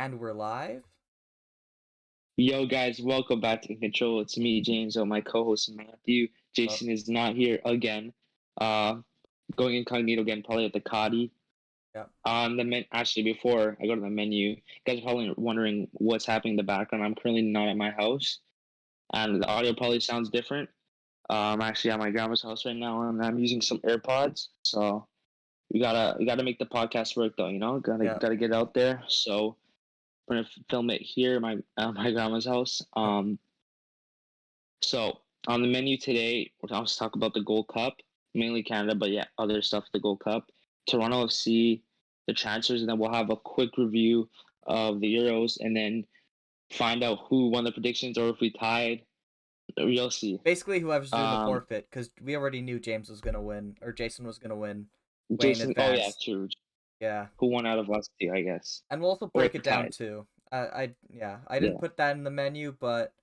And we're live. Yo, guys, welcome back to InControl. It's me, James, and my co-host Matthew. Oh, Jason is not here again. Uh, Going incognito again, probably at the Cotty. yeah. Actually, before I go to the menu, you guys are probably wondering what's happening in the background. I'm currently not at my house, and the audio probably sounds different. I'm actually at my grandma's house right now, and I'm using some AirPods. So we gotta make the podcast work, though. Gotta Yeah. gotta get out there. So we're gonna film it here, my grandma's house. So on the menu today, I'll just talk about the Gold Cup, mainly Canada, but yeah, other stuff. The Gold Cup, Toronto FC, the transfers, and then we'll have a quick review of the Euros, and then find out who won the predictions or if we tied. You'll see. Basically, whoever's doing the Um, forfeit, because we already knew James was gonna win, or Jason was gonna win way in Jason. Oh yeah, advance. true. Yeah. Who won out of us two, I guess, And we'll also or break if we it down tied. too. I didn't Yeah. put that in the menu, but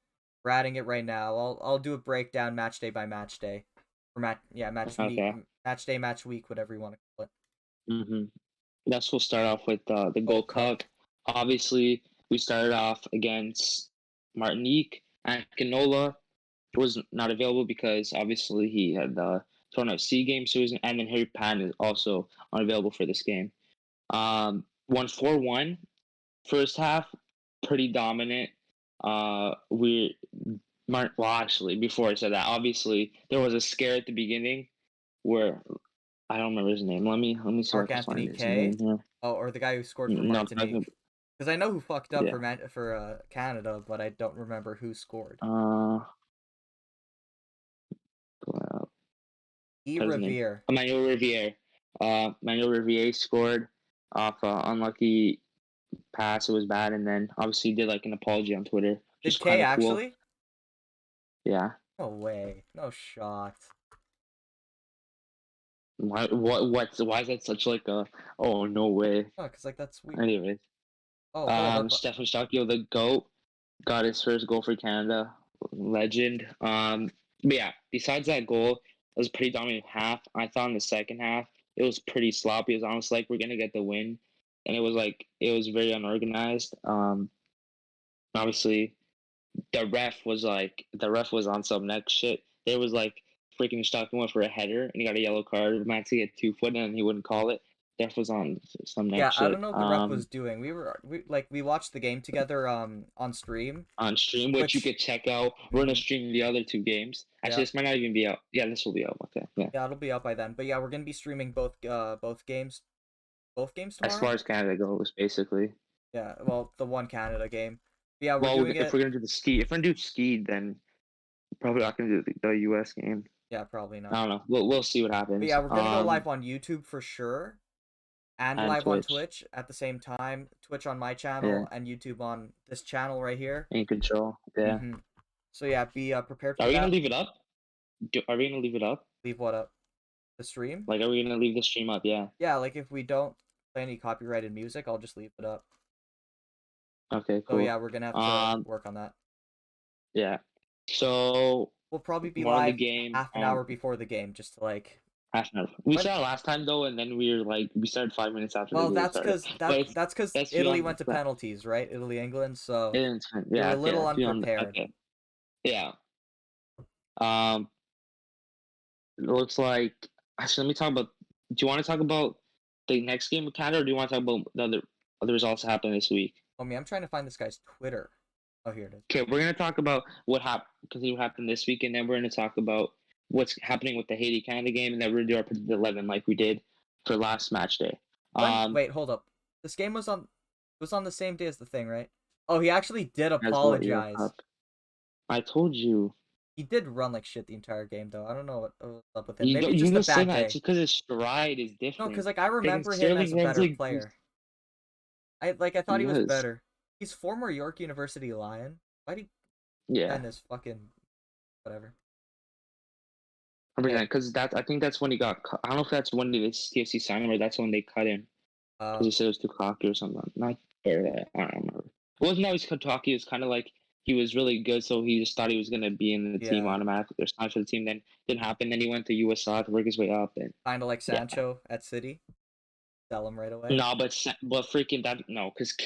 we're adding it right now. I'll do a breakdown match day by match day, or Okay. match day, match week, whatever you want to call it. That's we'll start off with the Gold Gold Cup. Cup. Obviously, we started off against Martinique, and Canola was not available because obviously he had the Toronto FC game, so he was, and then Harry Pan is also unavailable for this game. Won 4-1. First half, pretty dominant. We well, actually, before I said that, obviously there was a scare at the beginning where I don't remember his name. Let me see if I Mark can Anthony find his K. name here. Oh, or the guy who scored for No, I'm talking. Martinique. Because I know who fucked up Yeah. for Canada, but I don't remember who scored. Uh, E. his name? Revere. Emmanuel Riviere. Emmanuel Riviere scored off unlucky pass. It was bad, and then obviously did like an apology on Twitter, which is Did K kind of cool. actually? Yeah. No way. No shot. Why? Why is that such like a? Oh no way. Oh, because like that's weird. Anyways, Oh, hold up. Stefan Stakio, the goat, got his first goal for Canada. Legend. But yeah. Besides that goal, it was a pretty dominant half. I thought in the second half it was pretty sloppy. It was almost like we're gonna get the win, and it was very unorganized. Obviously the ref was on some next shit. There was like freaking Stockton went for a header and he got a yellow card. Maxi had 2 foot and he wouldn't call it. Ref was on some Yeah, next I don't shit. know what the ref was doing. We watched the game together on stream, On stream, which you which could check out. We're gonna mhm, stream the other 2 games. Actually, yeah. this might not even be out. Yeah, this will be out. Okay, yeah. Yeah, it'll be up by then. But yeah, we're gonna be streaming both games As far tomorrow. as Canada goes, basically. Yeah, well, the one Canada game. But yeah, we're Well, doing if it. we're gonna do the ski, if we're gonna do ski, then probably not gonna do the U.S. game. Yeah, probably I not. don't know. We'll see what But happens. yeah, we're gonna go live on YouTube for sure, and And live on Twitch. Twitch at the same time. Twitch on my Yeah, channel and YouTube on this channel right here. in control. Yeah. So yeah, be prepared Are for we gonna that. leave it up? Are we gonna leave it up? Leave what up? The stream? Like, are we gonna leave the stream up? Yeah. Yeah, like if we don't play any copyrighted music, I'll just leave it up. Okay. So Cool. yeah, we're gonna have to Um. work on that. Yeah. So We'll probably be more on the live game. half an hour before the game, just to like Half an hour. We when. started last time though, and then we started 5 minutes after the Well, game started. But that's because that's Italy beyond went to that. penalties, right? Italy, England. So we were Yeah. a Okay. little That's beyond. unprepared. Okay. Yeah. Um. It looks like. Actually, let me talk about. Do you want to talk about the next game with Canada, or do you want to talk about the other results that happened this week? Oh me, I'm trying to find this guy's Twitter. Oh, here it is. Okay, we're gonna talk about what happened because it happened this week, and then we're gonna talk about what's happening with the Haiti Canada game, and then we're gonna do our predicted 11 like we did for last match day. When? Wait, hold up. This game was on the same day as the thing, right? Oh, he actually did As what Euro apologize. Cup? I told you. He did run like shit the entire game, though. I don't know what was up with him. You Maybe don't, it's you just a just say bad that. It's day. just because his stride is No, because different. like I Freaking remember him as Sterling a runs better like player. I thought he he was is. better. He's former York University Lion. Why'd he Yeah, sign this fucking whatever? Okay. because I think that's when he got. I don't know if that's when the TFC signed him or that's when they cut him because Uh, he said it was too cocky or something. Not fair that I don't remember. It wasn't always cocky. It was kind of like he was really good, so he just thought he was gonna be in the team yeah. automatically. There's time for the team. Then didn't happen. Then he went to USL to work his way up, and Kind of like yeah. Sancho at City. Sell him right away. No, but freaking that no, because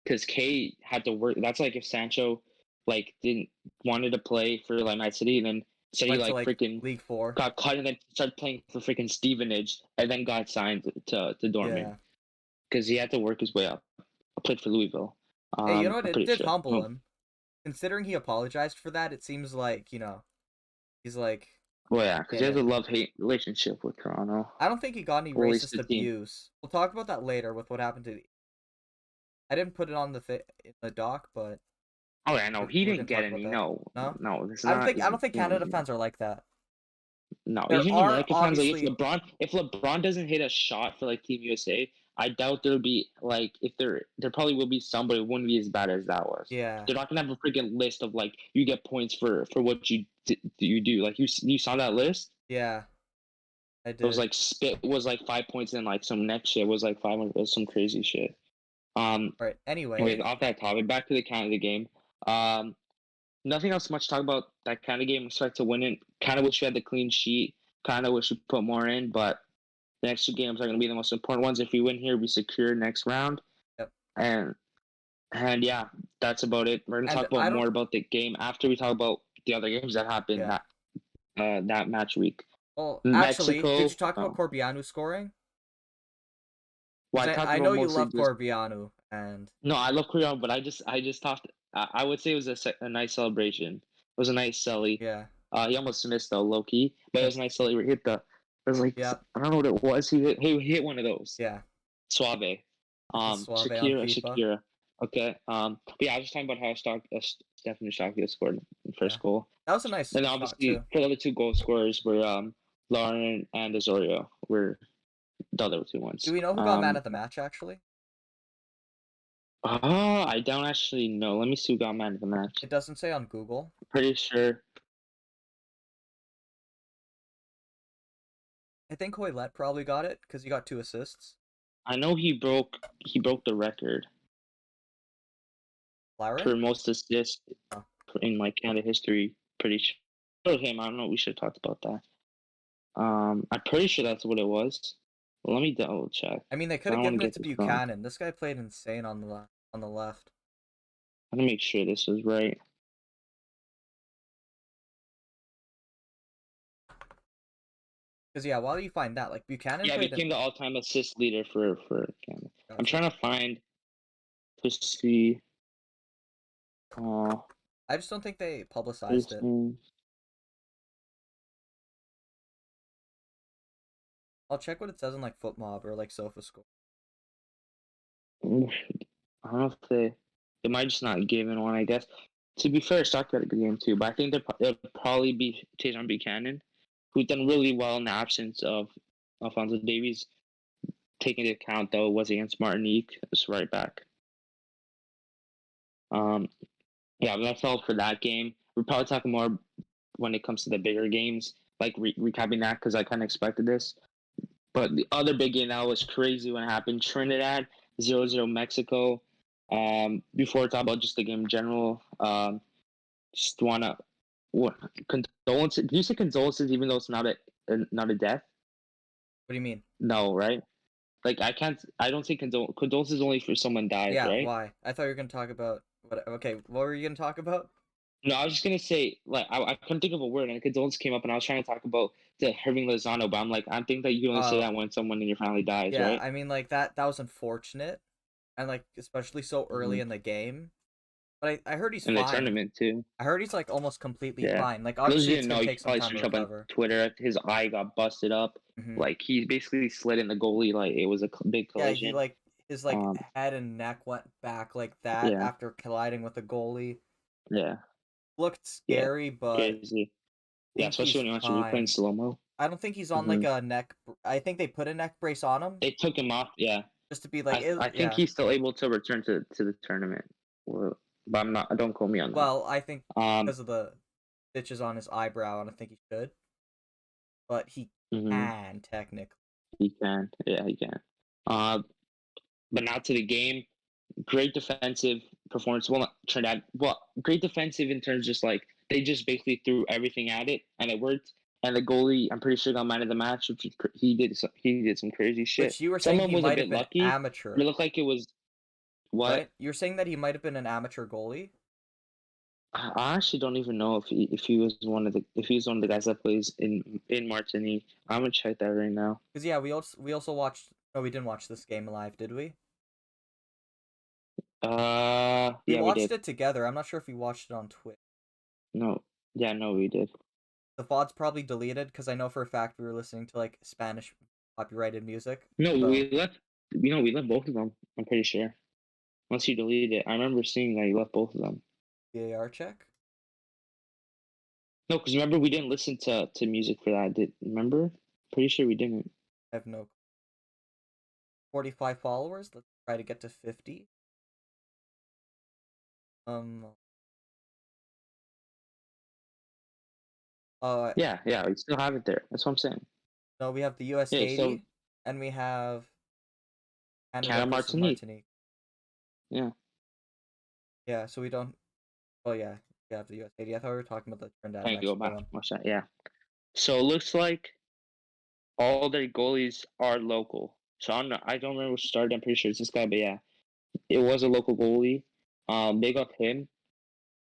because K had to work. That's like if Sancho like didn't wanted to play for like Man City, and then City Went to like like freaking League 4. got cut and then started playing for freaking Stevenage, and then got signed to Dortmund Yeah. because he had to work his way up. I played for Louisville. Hey, you know what? I'm It pretty did sure. humble him. Considering he apologized for that, it seems like, he's like Well, yeah, because he in has a it. love-hate relationship with Toronto. I don't think he got any Or at least racist the team. abuse. We'll talk about that later with what happened to. I didn't put it on in the doc, but Oh yeah, no, he we're didn't gonna get talk about any. that. No, No, no, this is I don't not. think I don't think Canada No, fans are like that. no, There even are American fans, like obviously, if LeBron doesn't hit a shot for like Team USA, I doubt there'll be like if there probably will be somebody who wouldn't be as bad as that was. yeah, They're not gonna have a freaking list of like you get points for what you do. Like you saw that list. yeah, I It was did. like spit was like 5 points and like some next shit was like 500. It was some crazy shit. All right. Wait, Anyway, off that topic, back to the Canada game. Um, Nothing else much to talk about that kind of game. Expect to win it. Kind of wish we had the clean sheet. Kind of wish we put more in, but the next two games are going to be the most important ones. If we win here, we secure next round. yep. And yeah, that's about it. We're going to And talk about I don't. more about the game after we talk about the other games that happened Yeah. that match week. Well, actually, did you Mexico. talk about Oh, Corbianu scoring? well, I Because talked I about know you mostly love just Corbianu, and no. I love Korea, but I just talked. I would say it was a nice celebration. It was a nice celly. yeah, He almost missed though, low key, but it was nice till he hit the. It was like yeah, I don't know what it was. He hit one of those. yeah. Suave. It's a suave on FIFA. Shakira. Okay. But yeah, I was just talking about how Stephanie Starfield scored the Yeah, first goal, that was a nice and shot obviously too. the other two goal scorers were Lauren and Azorio were the other two Do ones. we know who got man of the match actually? I don't actually know. Let me see who got man of the match. It doesn't say on Google. Pretty sure. I think Hoylett probably got it because he got 2 assists. I know he broke the record Lowry? for most assists Oh, in like Canada history. Pretty sure it was him. I don't know. We should have talked about that. I'm pretty sure that's what it was. Let me double check. I mean, they I could have don't want to given it get to this wrong. Buchanan. This guy played insane on the left. I'm gonna make sure this is right. Because yeah, while you find that, like Buchanan Yeah, played in. became the all-time assist leader for Canada. I'm Gotcha. trying to find to see. I just don't think they publicized His it. name. I'll check what it says on like FootMob or like SofaScore. I don't know if they might just not give in one. I guess. To be fair, Stock had a good game too, but I think they'll probably be Tajon Buchanan, who's done really well in the absence of Alfonso Davies. Taking into account though was against Martinique, it's right back. Um, yeah, but that's all for that game. We're probably talking more when it comes to the bigger games, like recapping that because I kind of expected this. But the other big game that was crazy when it happened: Trinidad 0-0 Mexico. Before we talk about just the game in general, just wanna what condolences? Do you say condolences even though it's not a death? What do you mean? No, right? Like I can't. I don't think condolences only for someone dies, Yeah, right? why? I thought you were gonna talk about what? Okay, what were you gonna talk about? No, I was just gonna say like I couldn't think of a word, and condolence came up, and I was trying to talk about the Irving Lozano, but I'm like I think that you can only say Oh, that when someone in your family dies, yeah. right? I mean, like that was unfortunate, and like especially so Mm-hmm. early in the game. But I heard he's In the fine. tournament too. I heard he's like almost completely Yeah. fine. Like For those who obviously it's didn't gonna know, you take can some probably time to search up on recover. Twitter. His eye got busted up. Hmm. Like he basically slid in the goalie. Like it was a big Yeah, he collision. like his like Um. head and neck went back like that Yeah. after colliding with the goalie. Yeah. Looked Yeah. scary, but Crazy. I Yeah, think especially he's when you watch a replay in fine. slow mo. I don't think he's on Mm-hmm. like a neck. I think they put a neck brace on him They took him off. Yeah. just to be like, I think yeah. he's still able to return to the tournament. Well, but I'm not. Don't quote me on that. Well, I think Um. because of the stitches on his eyebrow, I don't think he should, but he Mm-hmm. can technically. He can. Yeah, he can. Uh, but now to the game. Great defensive performance. Well, not Trinidad. Well, great defensive in terms just like they just basically threw everything at it and it worked. And the goalie, I'm pretty sure got man of the match, which he did. He did some crazy shit. Which you were saying Someone he was a might bit have been lucky, but amateur. it looked like it was. What? right? You're saying that he might have been an amateur goalie? I actually don't even know if he was one of the guys that plays in Martinique. I'm gonna check that right now. Because yeah, we also watched. No, we didn't watch this game live, did we? We Yeah, we watched did. it together. I'm not sure if we watched it on Twitch. No, yeah, no, we did. The VOD's probably deleted because I know for a fact we were listening to like Spanish copyrighted music. No, So we left both of them. I'm pretty sure. Unless you deleted it, I remember seeing that you left both of them. VAR check. No, because remember we didn't listen to music for that. Remember? Pretty sure we didn't. I have no 45 followers. Let's try to get to 50. Um. Uh. Yeah, we still have it there. That's what I'm saying. No, we have the U.S. Yeah, so Haiti, and we have Canada Canada versus Martinique. Martinique. Yeah. Yeah. So we don't. Oh yeah, we have the U.S. Haiti. I thought we were talking about the Trinidad Trying to go Mexico back. one. Watch that. Yeah. So it looks like all their goalies are local. So I don't remember which started. I'm pretty sure it's this guy, but yeah, it was a local goalie. Big up him.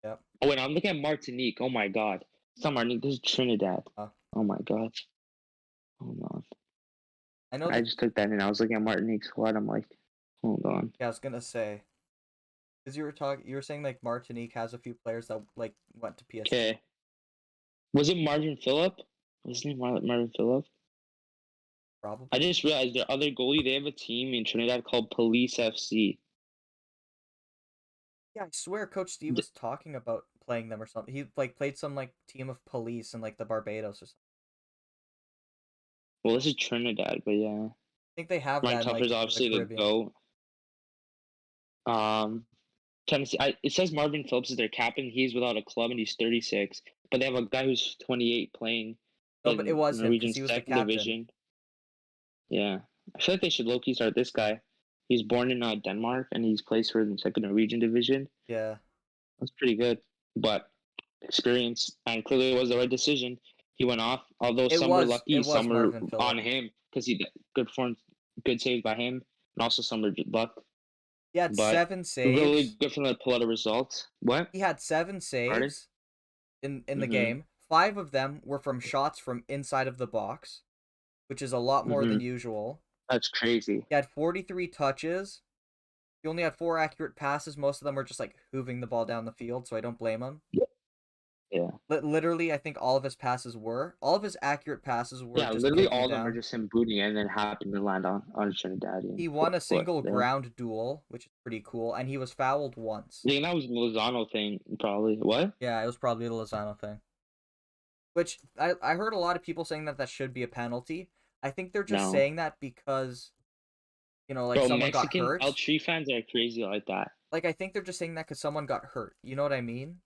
Yep. Oh wait, I'm looking at Martinique. Oh my god, it's not Martinique. This is Trinidad. Uh, Oh my god. Hold on. I know I that. just took that in. I was looking at Martinique's squad. I'm like, hold on. Yeah, I was gonna say because you were saying like Martinique has a few players that like went to PSG. Okay. Was it Marvin Phillip? Was his name Marvin Phillip? I Probably. just realized their other goalie. They have a team in Trinidad called Police FC. Yeah, I swear Coach Steve was talking about playing them or something. He like played some like team of police in like the Barbados or something. Well, this is Trinidad, but yeah. I think they have Ryan that in like Tuffer's the obviously the Caribbean. GOAT. Tennessee. It says Marvin Phillips is their captain. He's without a club and he's 36. But they have a guy who's 28 playing No, but it in was him because Norwegian he was the second captain. division. Yeah, I feel like they should low key start this guy. He's born in Denmark and he's plays for the second Norwegian division. Yeah. That's pretty good, but experience and clearly it was the right decision. He went off. Although It some were was lucky, it was some were Marvin on Phillip. him because he did good form, good saves by him, and also some were just luck. He had But 7 really saves. good for them to pull out a result. What? He had 7 Pardon? saves in the Mm-hmm. game. 5 of them were from shots from inside of the box, which is a lot more Mm-hmm. than usual. That's crazy. He had 43 touches. He only had 4 accurate passes. Most of them were just like hooving the ball down the field, so I don't blame him. Yeah. Literally, I think all of his passes were. All of his accurate passes were Yeah, just literally kicking all of them are down. just him booting and then happened to land on Trinidadian He won a foot single there. ground duel, which is pretty cool, and he was fouled once. I think that was Lozano thing, probably. What? Yeah, it was probably the Lozano thing. Which I heard a lot of people saying that should be a penalty. I think they're just No. saying that because, like Bro, someone got Mexican El hurt. Tri fans are crazy like that. Like I think they're just saying that because someone got hurt. You know what I mean?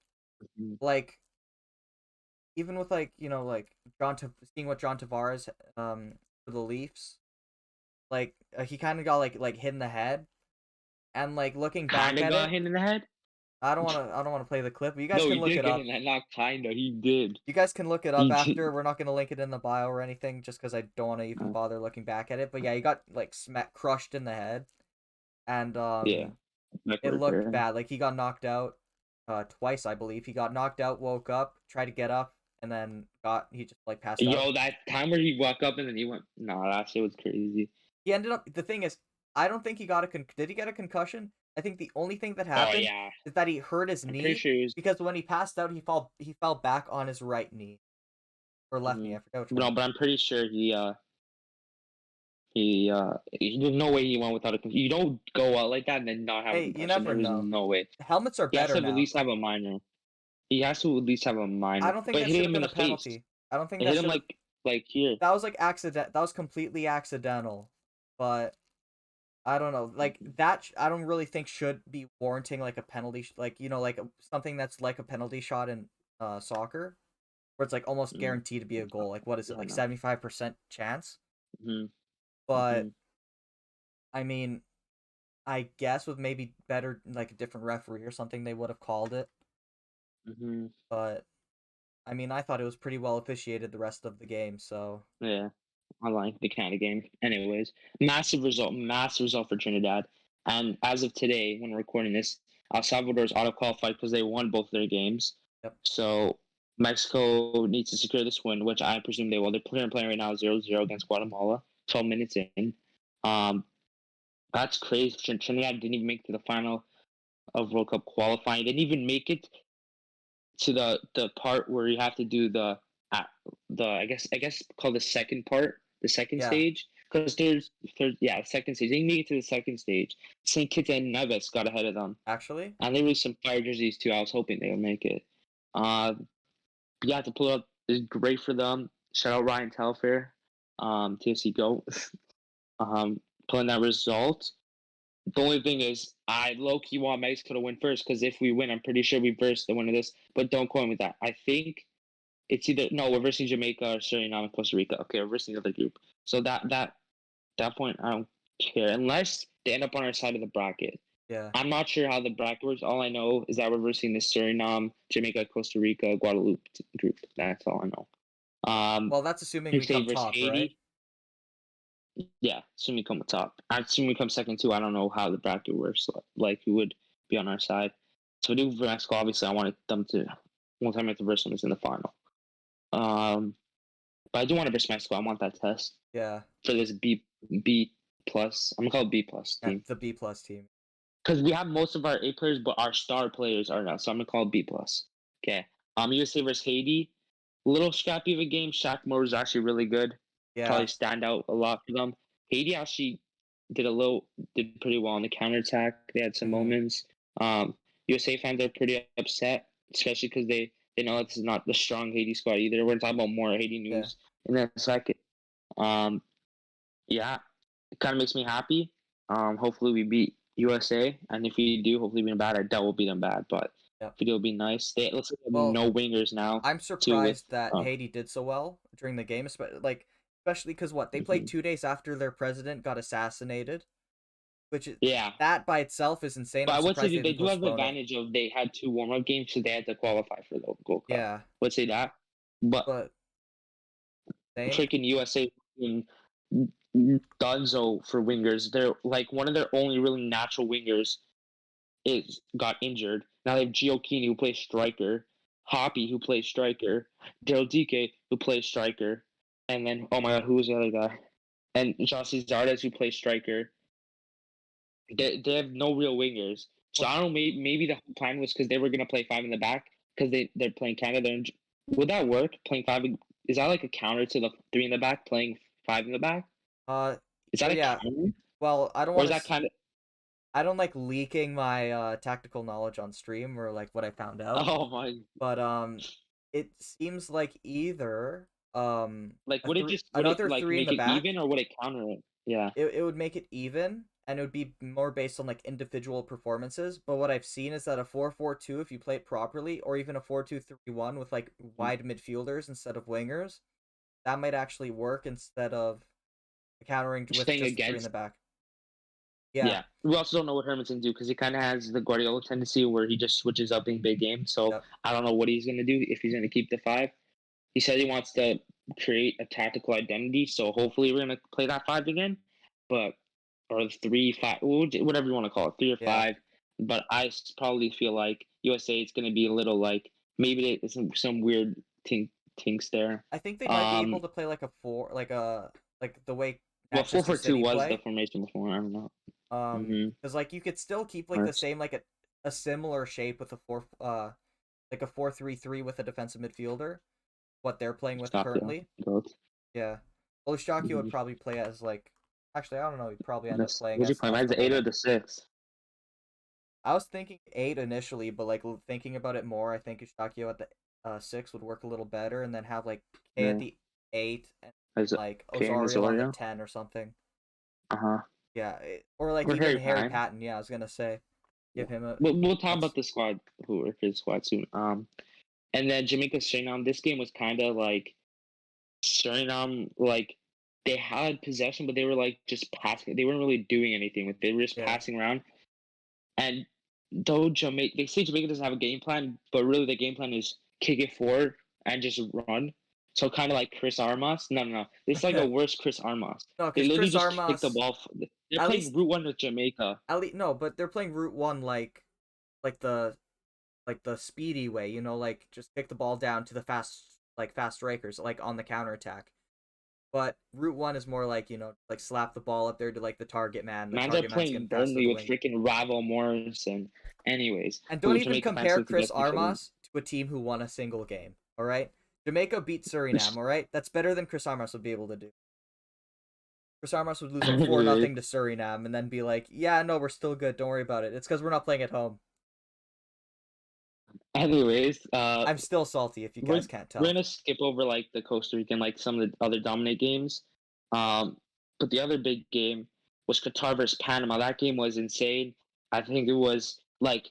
Mhm. Like even with like like seeing what John Tavares for the Leafs, like he kind of got like hit in the head, and like looking back Kinda at got it, hit in the head? I don't want to play the clip, but you guys No, can he look did it get in up. the head. Not kinda, he did. You guys can look it up He did. after. We're not gonna link it in the bio or anything, just because I don't want to even bother looking back at it. But yeah, he got like crushed in the head, and Yeah. it looked Record. bad. Like he got knocked out, twice I believe. He got knocked out, woke up, tried to get up, and then he just like passed out. Yo, that time where he woke up and then he went, nah, that shit was crazy. He ended up. The thing is, I don't think he got did he get a concussion? I think the only thing that Oh, happened yeah. is that he hurt his I'm pretty knee sure he was. because when he passed out, he fell back on his right knee or left knee. I forgot which one. No, but I'm pretty sure there's no way he went without a concussion. You don't go out like that and then not have a Hey, you concussion. never There was know. no way. Helmets are He has to better at now. least have a minor. He has to at least have a I minor. don't think But that it hit should have him in been the a face. penalty. I don't think It that hit him should have. like here. That was like accident. That was completely accidental. But I don't know. Like that, I don't really think should be warranting like a penalty. Like like something that's like a penalty shot in soccer, where it's like almost Mm, guaranteed to be a goal. Like what is it? yeah, Like no. 75% chance. hmm But hmm I mean, I guess with maybe better like a different referee or something, they would have called it. hmm But I mean, I thought it was pretty well officiated the rest of the game. So Yeah. I like the kind of game. Anyways, massive result for Trinidad. And as of today, when we're recording this, El Salvador's auto qualified because they won both their games. Yep. So Mexico needs to secure this win, which I presume they will. They're playing right now 0-0 against Guatemala, 12 minutes in. That's crazy. Trinidad didn't even make it to the final of World Cup qualifying. They didn't even make it to the part where you have to do the I guess called the second part, the second Yeah. stage, because there's second stage. They didn't make it to the second stage. Saint Kitts and Nevis got ahead of them, Actually, and there was some fire jerseys too. I was hoping they would make it. Yeah, to pull up is great for them. Shout out Ryan Telfair, TFC Go, pulling that result. The only thing is, I low key want Mexico to win first because if we win, I'm pretty sure we verse the winner of this. But don't quote me with that. I think it's either no, we're versing Jamaica or Suriname and Costa Rica. Okay, we're versing the other group. So that point, I don't care unless they end up on our side of the bracket. yeah. I'm not sure how the bracket works. All I know is that we're versing the Suriname, Jamaica, Costa Rica, Guadeloupe group. That's all I know. Well, that's assuming If we they come verse top, right? Haiti, yeah, assume we come top. I assume we come second too. I don't know how the bracket works. Like who would be on our side? So do for Mexico. Obviously, I wanted them to. One time I have to verse them is in the final. But I do want to verse Mexico. I want that test Yeah. for this B plus. I'm gonna call it B plus team The B plus team. because we have most of our A players, but our star players are not. So I'm gonna call it B plus. Okay. USA versus Haiti. A little scrappy of a game. Shaq Moore was actually really good. Yeah. Probably stand out a lot for them. Haiti actually did pretty well on the counterattack. They had some moments. USA fans are pretty upset, especially because they know this is not the strong Haiti squad either. We're talking about more Haiti news in a second. Yeah, it kind of makes me happy. Hopefully we beat USA, and if we do, hopefully we win bad. I doubt we'll beat them bad, but if we do, it'll be nice. Looks like Well, no wingers now. I'm surprised that Haiti did so well during the game, especially because they played 2 days after their president got assassinated, which is that by itself is insane. But I'm I would say surprised they do have the postpone it. advantage of they had 2 warm-up games, so they had to qualify for the Gold Cup. Yeah. Would say that, but same. freaking USA in Dunzo for wingers. They're like one of their only really natural wingers got injured. Now they have Giochini who plays striker, Hoppy who plays striker, Daryl DK who plays striker, and then oh my god, who was the other guy? And José Zardes who plays striker. They have no real wingers. So I don't know. Maybe the whole plan was because they were gonna play 5 in the back because they're playing Canada. Would that work? Playing 5 is that like a counter to the 3 in the back? Playing 5 in the back? Is that a counter? Well, I don't Or want is that kind of. I don't like leaking my tactical knowledge on stream or like what I found out. Oh my. But it seems like either like would it just another like 3 in make the it back, even or would it counter it? Yeah. It would make it even, and it would be more based on like individual performances. But what I've seen is that a 4-4-2, if you play it properly, or even a 4-2-3-1 with like wide midfielders instead of wingers, that might actually work instead of countering with just 3 in the back. Yeah. We also don't know what Herman's going to do because he kind of has the Guardiola tendency where he just switches up in big games. So I don't know what he's going to do, if he's going to keep the 5. He said he wants to create a tactical identity. So hopefully we're going to play that 5 again. But, or 3-5, whatever you want to call it, 3 or 5. But I probably feel like USA is going to be a little like, maybe there's some weird tinks there. I think they might be able to play like a 4, like the way. Well, 4-4-2 was the formation before. I don't know. Because like you could still keep like the same like a similar shape with a 4-3-3 with a defensive midfielder, what they're playing with currently. Yeah, well, Eustachio would probably play as like. Actually, I don't know. He'd probably end up playing. Would you play as the 8 or the 6? I was thinking 8 initially, but like thinking about it more, I think Eustachio at the 6 would work a little better, and then have like K at the 8 and like Osorio on the 10 or something. Yeah, or like even Harry Patton. Yeah, I was gonna say, give him a. We'll talk about the squad, his squad soon. And then Jamaica Suriname. This game was kind of like Suriname, like they had possession, but they were like just passing. They weren't really doing anything with it. They were just passing around. And though they say Jamaica doesn't have a game plan, but really the game plan is kick it forward and just run. So kind of like Chris Armas. No. It's like a worse Chris Armas. No, they literally Chris just Armas, kick the ball. They're At playing least, Route 1 with Jamaica. no, but they're playing Route One like the speedy way. You know, like just kick the ball down to the fast strikers, like on the counter attack. But Route One is more like, like slap the ball up there to like the target man. The Man, they're target man's playing getting passed to Burnley the with wing. freaking Ravel Morrison. Anyways, And don't who even Jamaica fans compare like to Chris get frustrated. Armas to a team who won a single game. All right, Jamaica beat Suriname. All right, that's better than Chris Armas would be able to do. Chris Armas would lose like 4-0 to Suriname and then be like, "Yeah, no, we're still good. Don't worry about it. It's because we're not playing at home." Anyways, I'm still salty if you we're guys can't we're tell. gonna skip over like the Costa Rican, like some of the other dominant games. Um, but the other big game was Qatar versus Panama. That game was insane. I think it was like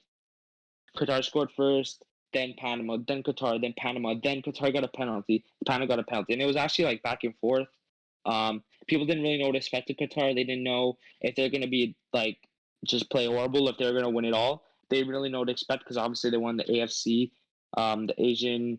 Qatar scored first, then Panama, then Qatar, then Panama, then Qatar got a penalty. Panama got a penalty, and it was actually like back and forth. People didn't really know what to expect of Qatar. They didn't know if they're gonna be like just play horrible, if they're gonna win it all. They didn't really know what to expect because obviously they won the AFC, the Asian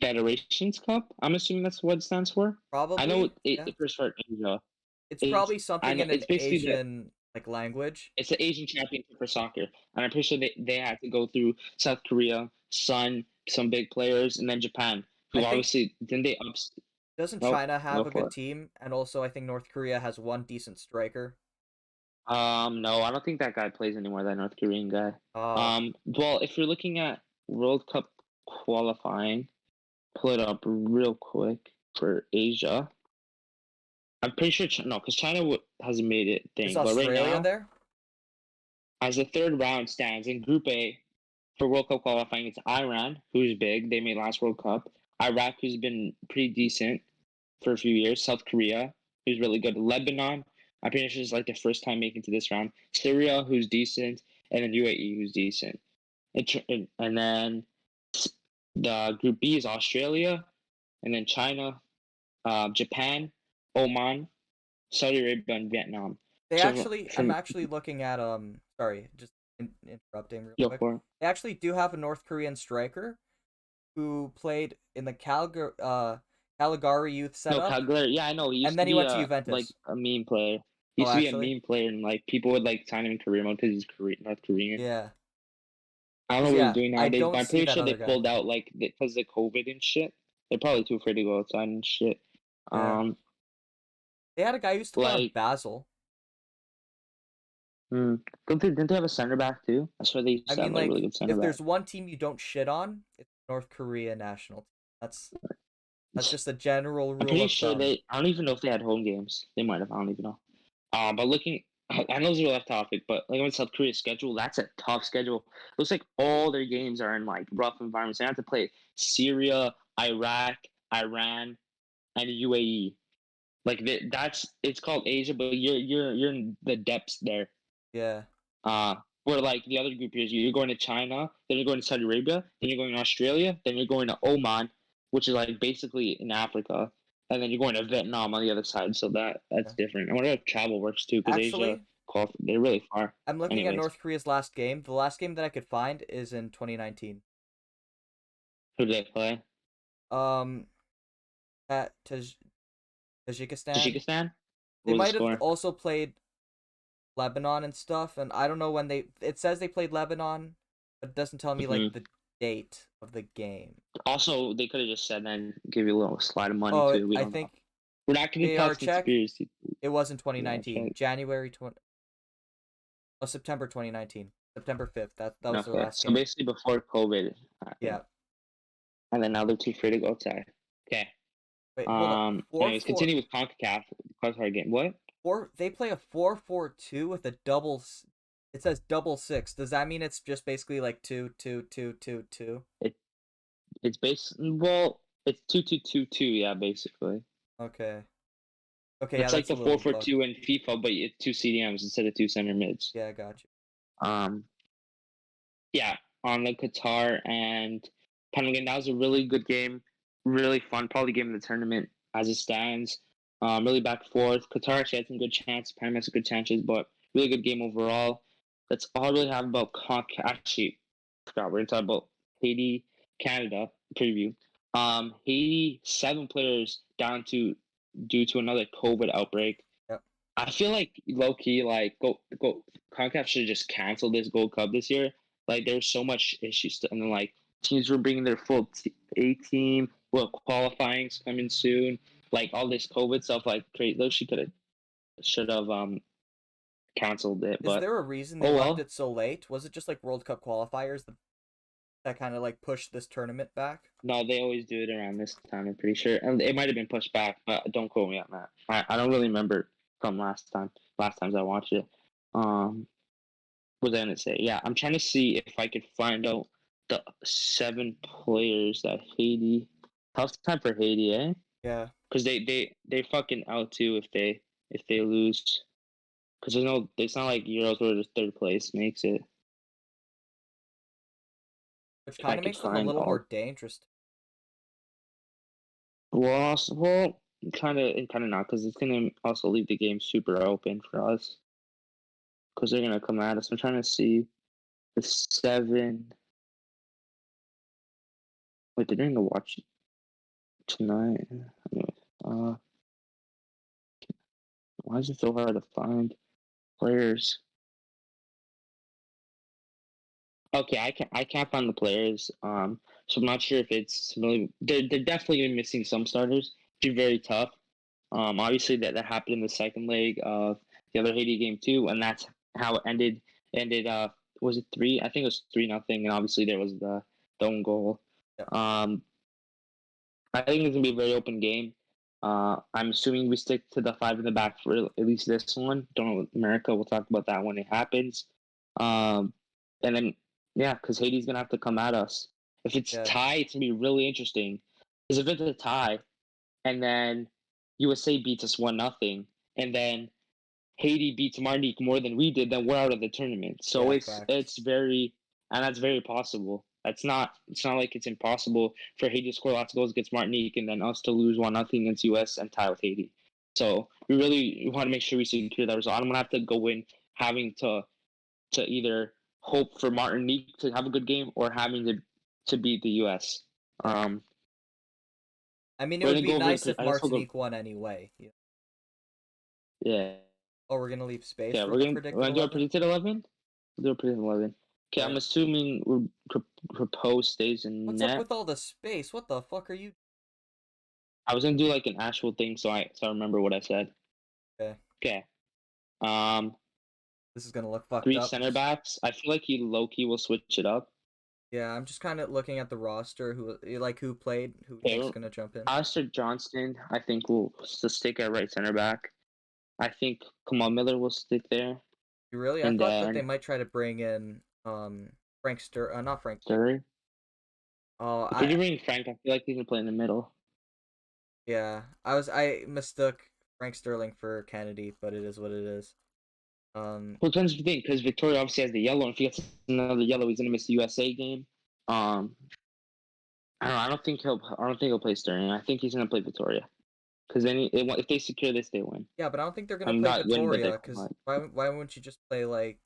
Federations Cup. I'm assuming that's what it stands for. I know Probably, it yeah. first started in Asia. It's It's probably I something know in an it's basically the Asian like language. it's the Asian Championship for soccer, and I'm pretty sure they had to go through South Korea, Sun, some big players, and then Japan, I who think obviously didn't they ups. doesn't Nope, China have go a for good it. team? And also, I think North Korea has one decent striker. No, I don't think that guy plays anymore. That North Korean guy. Uh, Well, if you're looking at World Cup qualifying, pull it up real quick for Asia. I'm pretty sure no, because China hasn't made it is thing. But right Australia now, there? as the third round stands in Group A for World Cup qualifying, it's Iran, who's big. They made last World Cup. Iraq, who's been pretty decent for a few years. South Korea, who's really good. Lebanon, I'm pretty sure it's like the first time making to this round. Syria, who's decent, and then UAE, who's decent. And then the Group B is Australia, and then China, Japan, Oman, Saudi Arabia, and Vietnam. They So actually, I'm from actually looking at Sorry, just interrupting real yo quick. for They actually do have a North Korean striker who played in the Caligari youth no setup, Calgary. Yeah, I know. He and used to then he be went to a like Juventus. a meme player. He Oh, used to be a actually, meme player, and like people would like sign him in career mode because he's North Korean. yeah. I don't know Because what he's yeah, doing I nowadays, but don't I'm see pretty that sure they other guy. pulled out like because of COVID and shit. They're probably too afraid to go outside and shit. Yeah, Um, they had a guy who used to play on like, Basel. didn't they have a center back too? I swear they used I to have mean, like a really like, good center if back. there's one team you don't shit on, it's North Korea national team. That's just a general I'm rule pretty of sure thumb. they. I don't even know if they had home games. They might have. I don't even know. But looking, I know this is a left topic, but like on South Korea's schedule, that's a tough schedule. Looks like all their games are in like rough environments. They have to play Syria, Iraq, Iran, and UAE. Like that's it's called Asia, but you're in the depths there. Yeah. Uh, where like the other group is, you're going to China, then you're going to Saudi Arabia, then you're going to Australia, then you're going to Oman, which is like basically in Africa, and then you're going to Vietnam on the other side. So that's Yeah. different. I wonder if travel works too, because Asia, Actually, they're really far. I'm looking at Anyways, North Korea's last game. The last game that I could find is in 2019. who do they play? Um, at Tajikistan. Tajikistan. They What was the might have score? also played Lebanon and stuff, and I don't know when they. It says they played Lebanon, but it doesn't tell me like Hmm. the date of the game. Also, they could have just said then give you a little slide of money Oh, too. We I don't know. think We're not going to AR talk check. conspiracy. It was in Yeah, 2019, check. January 20. Oh, September 2019, September 5th. That was their Okay, last so game. basically before COVID happened. Yeah. And then now they're too free to go outside. Okay. Wait, hold up. Four Anyways, four continue with CONCACAF. Qualifier game. What? four. They play a 4-4-2 with a double. It says double six. Does that mean it's just basically like 2-2-2-2-2? It it's well, it's 2-2-2-2. Yeah, basically. Okay. Okay, yeah, It's like that's a the four little four booked. two in FIFA, but it's two CDMs instead of two center mids. Yeah, I got you. Um, yeah, on the Qatar and Panama game. That was a really good game, really fun. Probably game of the tournament as it stands. Really back and forth. Qatar actually had some good chances. Panama has some good chances, but really good game overall. That's all I really have about Actually, I forgot we're gonna talk about Haiti, Canada preview. Haiti 7 players down to due to another COVID outbreak. Yep. I feel like low key, like go Concacaf should just cancel this Gold Cup this year. Like there was so much issues, and then like teams were bringing their full A team. Well, qualifying's coming soon. Like all this COVID stuff, like those she could have should have canceled it. Is But there a reason they oh left well. it so late? Was it just like World Cup qualifiers that kind of like pushed this tournament back? No, they always do it around this time. I'm pretty sure, and it might have been pushed back, but don't quote me on that. I don't really remember from last time. Last times I watched it. What was I gonna say? Yeah, I'm trying to see if I could find out the 7 players that Haiti. Tough time for Haiti, eh? Yeah. Because they fucking out too if they lose. Because there's no, it's not like Euros where the third place makes it. Which If I kind of could makes them a find little more all, dangerous. well, kind of not, because it's gonna also leave the game super open for us. Because they're gonna come at us. I'm trying to see the 7. Wait, they're gonna watch tonight. Anyway, why is it so hard to find players? Okay, I can't find the players. So I'm not sure if it's really. They're definitely missing some starters. It's very tough. Obviously that happened in the second leg of the other Haiti game too, and that's how it ended. Ended was it 3? I think it was 3-0, and obviously there was the own goal. Yeah. I think it's gonna be a very open game. I'm assuming we stick to the 5 in the back for at least this one. Don't know with America. We'll talk about that when it happens. And then yeah, because Haiti's gonna have to come at us. If it's Yeah. tie, it's gonna be really interesting. Because if it's a tie, and then USA beats us 1-0, and then Haiti beats Martinique more than we did, then we're out of the tournament. So Yeah. it's Facts. it's very and that's very possible. It's not like it's impossible for Haiti to score lots of goals against Martinique and then us to lose 1-0 against US and tie with Haiti. So we really want to make sure we secure that result. I'm gonna have to go in having to either hope for Martinique to have a good game or having to beat the US. Yeah. Um, I mean, it we're would gonna be go over nice the. if I guess we'll go. Martinique won anyway. Yeah. Yeah. Oh, we're gonna leave space Yeah, for we're the gonna predicted do a 11. predicted 11. We'll do a predicted 11. Okay, I'm Alright. assuming we're propose stays in What's up net. with all the space? What the fuck are you? I was gonna do like an actual thing, so I remember what I said. Okay. Okay. Um, This is gonna look fucked three up. center backs. I feel like he low key will switch it up. Yeah, I'm just kind of looking at the roster, who played, who you think's Okay, gonna jump in. Alistair Johnston, I think will stick at right center back. I think Kamal Miller will stick there, You really? I and thought that they then might try to bring in not Frank. Sturry. Oh, If you're bringing Frank, I feel like he's gonna play in the middle. yeah. I mistook Frank Sterling for Kennedy, but it is what it is. Well, depends what you think, because Victoria obviously has the yellow, and if he gets another yellow, he's gonna miss the USA game. Um, I don't know. I don't think he'll play Sterling. I think he's gonna play Victoria, because then if they secure this, they win. Yeah, but I don't think they're gonna I'm play not win, but Vittoria, they because win. why wouldn't you just play like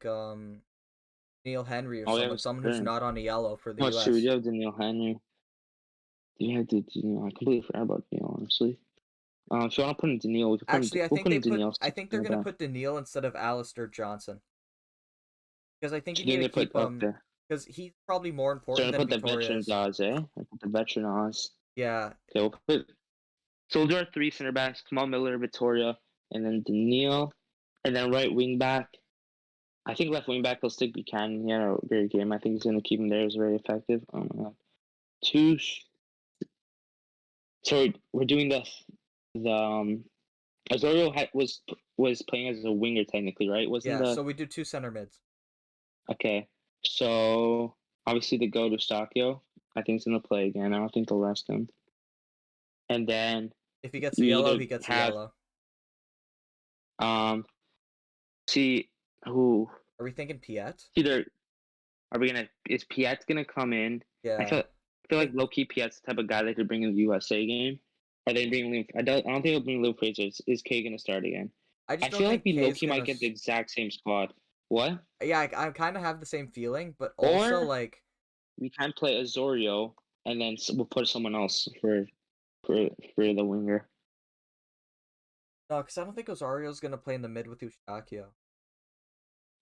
Neil Henry or Oh, we have a someone who's Sterling. not on a yellow for the Oh, shoot, U.S. you have Daniel Henry. Yeah, dude, I completely forgot about Daniel, honestly. If you want to put in Daniel, Actually, we'll put in I Daniel. think they're gonna put Daniil instead of Alistair Johnson, because I think you need Then to they put keep okay. because he's probably more So important we're than gonna put the Victoria veterans is. odds, eh? I put the veteran odds. Yeah, Okay, we'll put. So we'll do our 3 center backs: Kamal Miller, Victoria, and then Daniel, and then right wing back. I think left wing back will stick Buchanan. He had a great game. I think he's gonna keep him there. It's very effective. Oh my god. Two. So we're doing the Azorio was playing as a winger technically, right? Wasn't yeah. the So we do two center mids. okay? So obviously the go to Stakio. I think he's gonna play again. I don't think they'll rest him. And then If he gets a you yellow, either he gets a have yellow. um see who Are we thinking Piet? either are we gonna is Piet gonna come in? I Yeah. feel I feel I like think low key Piet's the type of guy that could bring in the USA game. Are they bringing Liam? I don't think they'll bring Lou Fraser. Is K gonna start again? I just I don't feel like think we low Kay's key gonna. might get the exact same squad. What? Yeah, I kind of have the same feeling, but also Or like we can play Azorio and then we'll put someone else for for the winger. No, because I don't think Osario's gonna play in the mid with Eustachio.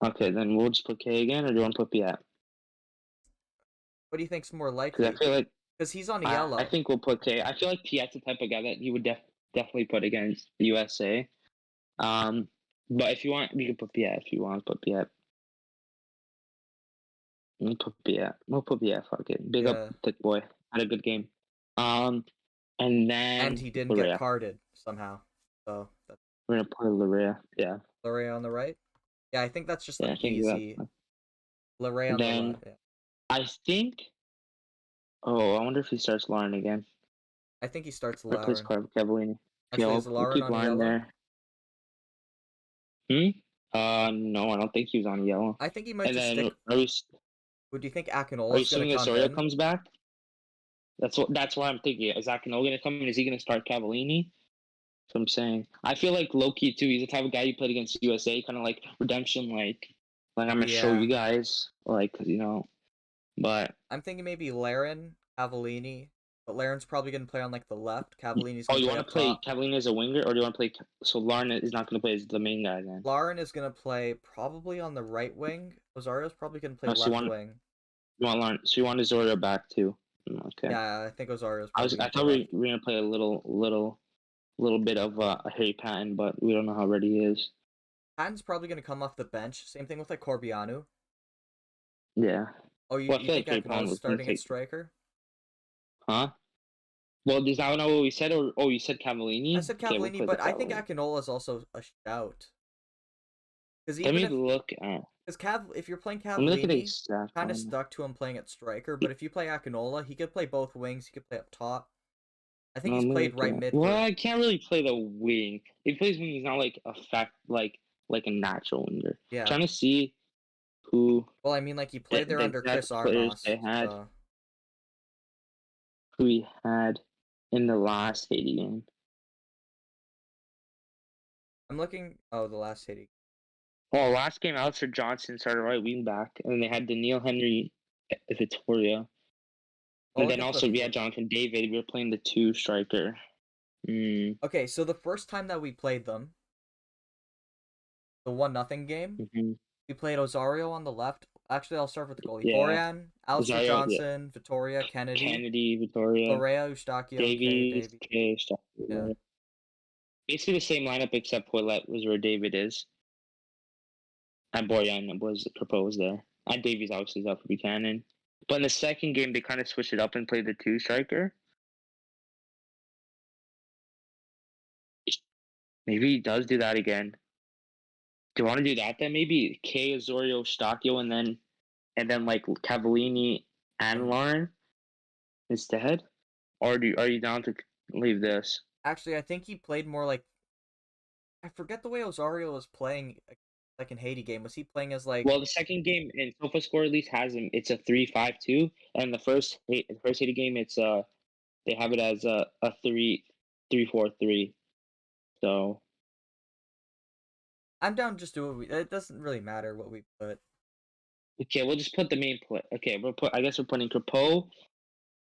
Okay, then we'll just put K again, or do you want to put Piat? What do you think's more Because I likely? feel like Because he's on a I yellow. think we'll put K. I feel like Piat's the type of guy that you would definitely put against the USA. Um, but if you want, we can put Piat if you want to put Piat. We'll put Piat. We'll put Piat. Fuck it. Big up, Yeah. thick boy. Had a good game. And And then he didn't get Larea. carded somehow. So that's We're gonna play Larea. Yeah. Larea on the right. Yeah, I think that's just Yeah, an I think easy that. Larea on the Then left. Yeah. I think. Oh, I wonder if he starts Lauren again. I think he starts Or plays Lauren. Cavallini. Yeah, Actually, is we'll Lauren keep on a Lauren yellow? there. No, I don't think he was on yellow. I think he might And just stick. then Would you think are you Akinola's gonna assuming come Osorio in? comes back? That's why I'm thinking. Is Akinola gonna come in? Is he gonna start Cavallini? That's what I'm saying. I feel like Loki too. He's the type of guy you played against USA, kind of like redemption, like I'm gonna show Yeah. you guys, But I'm thinking maybe Laren, Cavallini, but Laren's probably gonna play on like the left. Cavallini's gonna you play want to up play top. Cavallini as a winger, or do you want to play? So Lauren is not gonna play as the main guy then. Lauren is gonna play probably on the right wing. Osario's probably gonna play Oh, so left wing. you want Lauren? So you want Osorio back too? Okay. Yeah, I think Osario's probably I gonna play thought left. we were gonna play a little bit of a Harry Patton, but we don't know how ready he is. Patton's probably gonna come off the bench. Same thing with like Corbianu. Yeah. Oh, you, Well, I you feel think like Harry Patton Akinola's was gonna starting at take. striker? Huh? Well, is that not what we said? Or you said I Cavallini? said Okay, we'll Cavallini, play the but I think Cavallini. Akinola's also a shout. Because Let even me if look at. if you're playing Let me look at the Cavallini, exact kind of one. stuck to him playing at striker. But if you play Akinola, he could play both wings. He could play up top. I think Let he's me played look right at. mid Well, for. I can't really play the wing. If he plays wing, he's not like a fact like a natural winger. Yeah. Trying to see who Well, I mean, like he the, played there the under Chris exact players Armas. they had, So who he had in the last Haiti game. I'm looking. Oh, the last Haiti. Well, last game, Alistair Johnson started right wing back, and then they had Daniil Henry, Vittoria, I'll and look then at the. also we had Jonathan David. We were playing the two striker. Okay, so the first time that we played them, the 1-0 game, Mm-hmm. we played Osario on the left. Actually, I'll start with the goalie. Yeah, Borjan, Alistair Zario, yeah, Johnson, Vittoria, Kennedy, Kennedy, Vittoria, Larea, Eustachio, K, Davies, Davy. K, Yeah. basically the same lineup except Poilette was where David is, and Borjan was proposed there. And Davies obviously is up for Buchanan. But in the second game, they kind of switched it up and played the two striker. Maybe he does do that again. Do you want to do that then? Maybe K, Azorio, Stacchio, and then like Cavallini and And Lauren instead? Or are you down to leave this? actually, I think he played more like I forget the way Osario was playing. Like in Haiti game, was he playing as like Well, the second game in SofaScore at least has him. It's a 3-5-2, and the first Haiti game they have it as a 3-3-4-3. So I'm down just do what we. It doesn't really matter what we put. okay, we'll just put the main play. Okay, I guess we're putting Crepeau,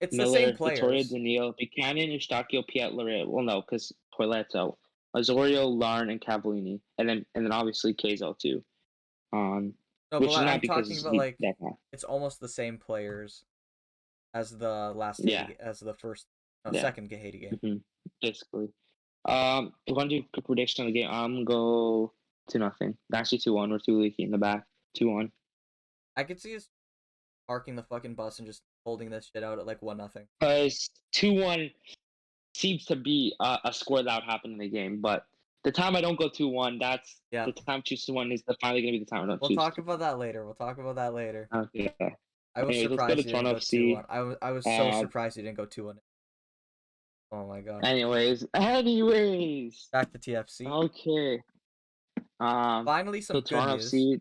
It's the same Miller, Vittoria, players. Daniil, Buchanan, Eustachio, Piet, Larea. Well, no, because Toiletto, Azorio, Larn, and Cavallini, and then obviously Kazo too. Um, No, but which is I'm not talking because about he like that guy. it's almost the same players as the last Yeah, Haiti as the first no yeah, second Haiti game. basically. If I do a prediction on the game, I'm go 2-0. Actually 2-1. We're too leaky in the back. 2-1. I could see us parking the fucking bus and just holding this shit out at like 1-0. Because 2-1 seems to be a score that would happen in the game, but the time I don't go 2-1, that's Yeah. the time I choose 2-1 is finally gonna be the time I don't We'll choose talk 2-1. about that later. We'll talk about that later. Okay. I was Anyways, let's go to surprised you didn't Toronto go 2-1. FC. I was so Um. surprised you didn't go 2-1. Oh my god. Anyways. Back to TFC. Okay. Finally So some good Toronto news. FC,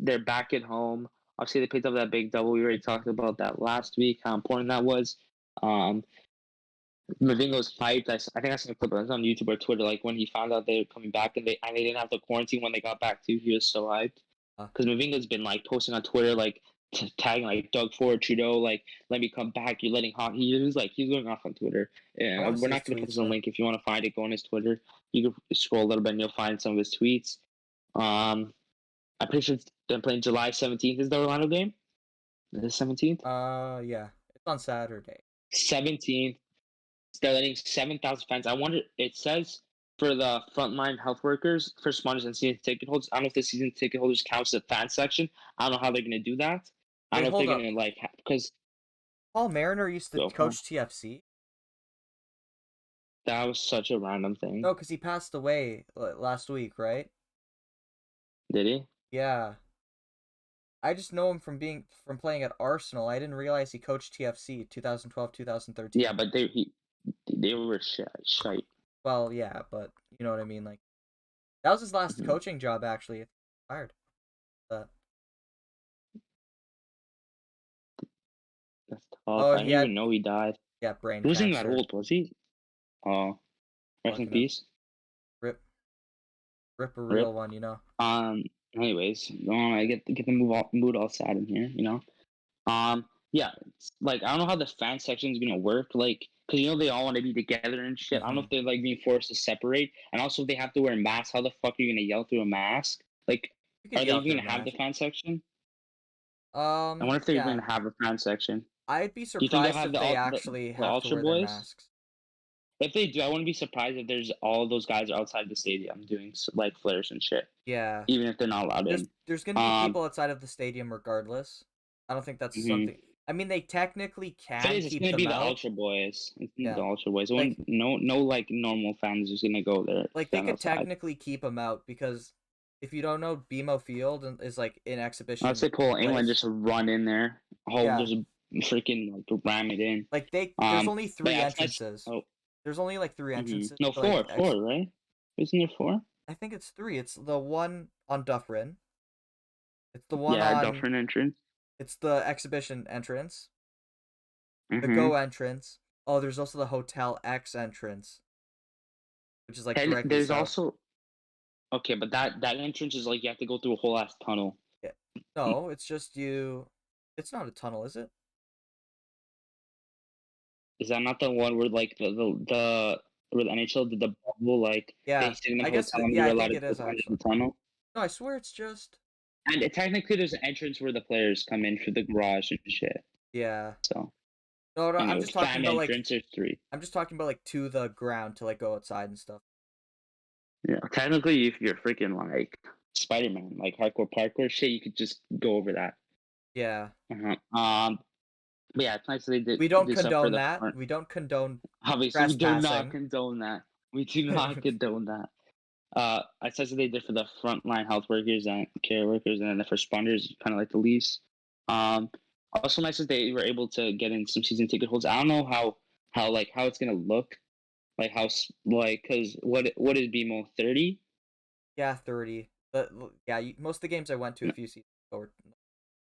they're back at home. Obviously, they picked up that big double. We already talked about that last week. How important that was. Um, Mavingo's hyped. I think I saw a clip. It was on YouTube or Twitter. Like when he found out they were coming back and they didn't have to quarantine when they got back too. He was so hyped Uh, because Mavingo's been like posting on Twitter like tagging like Doug Ford, Trudeau, like let me come back. You're letting hot. He's going off on Twitter. I want to We're see his not gonna put tweets this on though. link. If you want to find it, go on his Twitter. You can scroll a little bit and you'll find some of his tweets. I'm pretty sure they're playing July 17th is the Orlando game. Is it 17th? Yeah, it's on Saturday. 17th. They're letting 7,000 fans. I wonder. It says for the frontline health workers, first responders, and season ticket holders. I don't know if the season ticket holders counts the fan section. I don't know how they're gonna do that. I don't Wait, know if they're hold up. gonna like because Paul Mariner used to go for it. coach TFC. That was such a random thing. No, because he passed away last week, right? Did he? Yeah. I just know him from playing at Arsenal. I didn't realize he coached TFC 2012 Yeah, 2013. but they were shite. Well, yeah, but you know what I mean. Like that was his last Mhm. coaching job actually. Fired. But That's tough. oh, I he didn't had even know he died. brain He wasn't that cancer. old, was he? Oh, rest in Fucking peace. rip rip a real Rip. one, you know. Um. Anyways, I get the mood all sad in here. You know. Yeah. Like I don't know how the fan section is gonna work. Like, cause they all want to be together and shit. I don't know Hmm. if they're like being forced to separate, and also if they have to wear masks. How the fuck are you gonna yell through a mask? Like, You could are they yell even through a gonna have the mask. fan section? I wonder if they're Yeah. going to have a fan section. I'd be Do you think they'll surprised have if the they all the, actually the have to Ultra wear their Boys? masks. If they do, I wouldn't be surprised if there's all those guys are outside the stadium doing like flares and shit, Yeah. even if they're not allowed There's in. there's gonna be Um, people outside of the stadium regardless. I don't think that's mhm. something. I mean, they technically If it can is, it's keep going to them be the out. Ultra Boys. It's gonna be the Yeah. Ultra Boys. Like No, like normal fans is going to go there, they stand could outside. technically keep them out because if you don't know, BMO Field is like an Let's exhibition say pull England, place. just run in there. Oh, Yeah. just freaking like ram it in. Like there's only But three yeah, it's nice. entrances. Oh, There's only like three entrances. no, To, like four, right? Isn't there four? I think it's three. It's the one on Dufferin. It's the one Yeah, on. Dufferin entrance. It's the exhibition entrance. The Mm-hmm. Go entrance. Oh, there's also the Hotel X entrance, which is like And directly there's south. also okay, but that entrance is like you have to go through a whole ass tunnel. Yeah. No, it's just you. It's not a tunnel, is it? Is that not the one where like the where the NHL did the bubble like they Yeah. stayed in the I guess. hotel and you Yeah, were I allowed think to it go is to the end actually. of the tunnel? No, I swear it's just. And technically there's an entrance where the players come in for the garage and shit. Yeah. So No, no, I'm anyways, just talking fan about like. entrance there's three. I'm just talking about like to the ground to like go outside and stuff. Yeah. Technically if you're freaking like Spider Man, like hardcore parkour shit, you could just go over that. Yeah. Uh-huh. But yeah, it's nice that they did We don't this stuff for condone the that. front. We don't condone Obviously, we do not trespassing. condone that. We do not condone that. I said that they did for the frontline health workers and care workers, and then the first responders, kind of like the least. Um, Also nice that they were able to get in some season ticket holders. I don't know how it's gonna look, like like because what is BMO 30? Yeah, 30. But yeah, most of the games I went to a few seasons ago were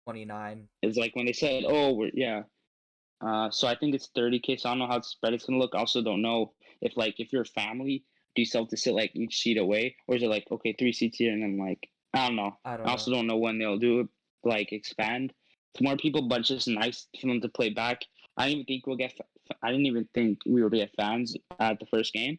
29. It's like when they said, oh, yeah. So I think it's 30K. So I don't know how spread it's gonna look. I also don't know if you're a family, do you still have to sit like each seat away, or is it like okay 3 seats here and then like I don't know. I I don't also know. don't know when they'll do it, like expand to more people, but it's just nice for them to play back. I didn't even think we would get fans at the first game.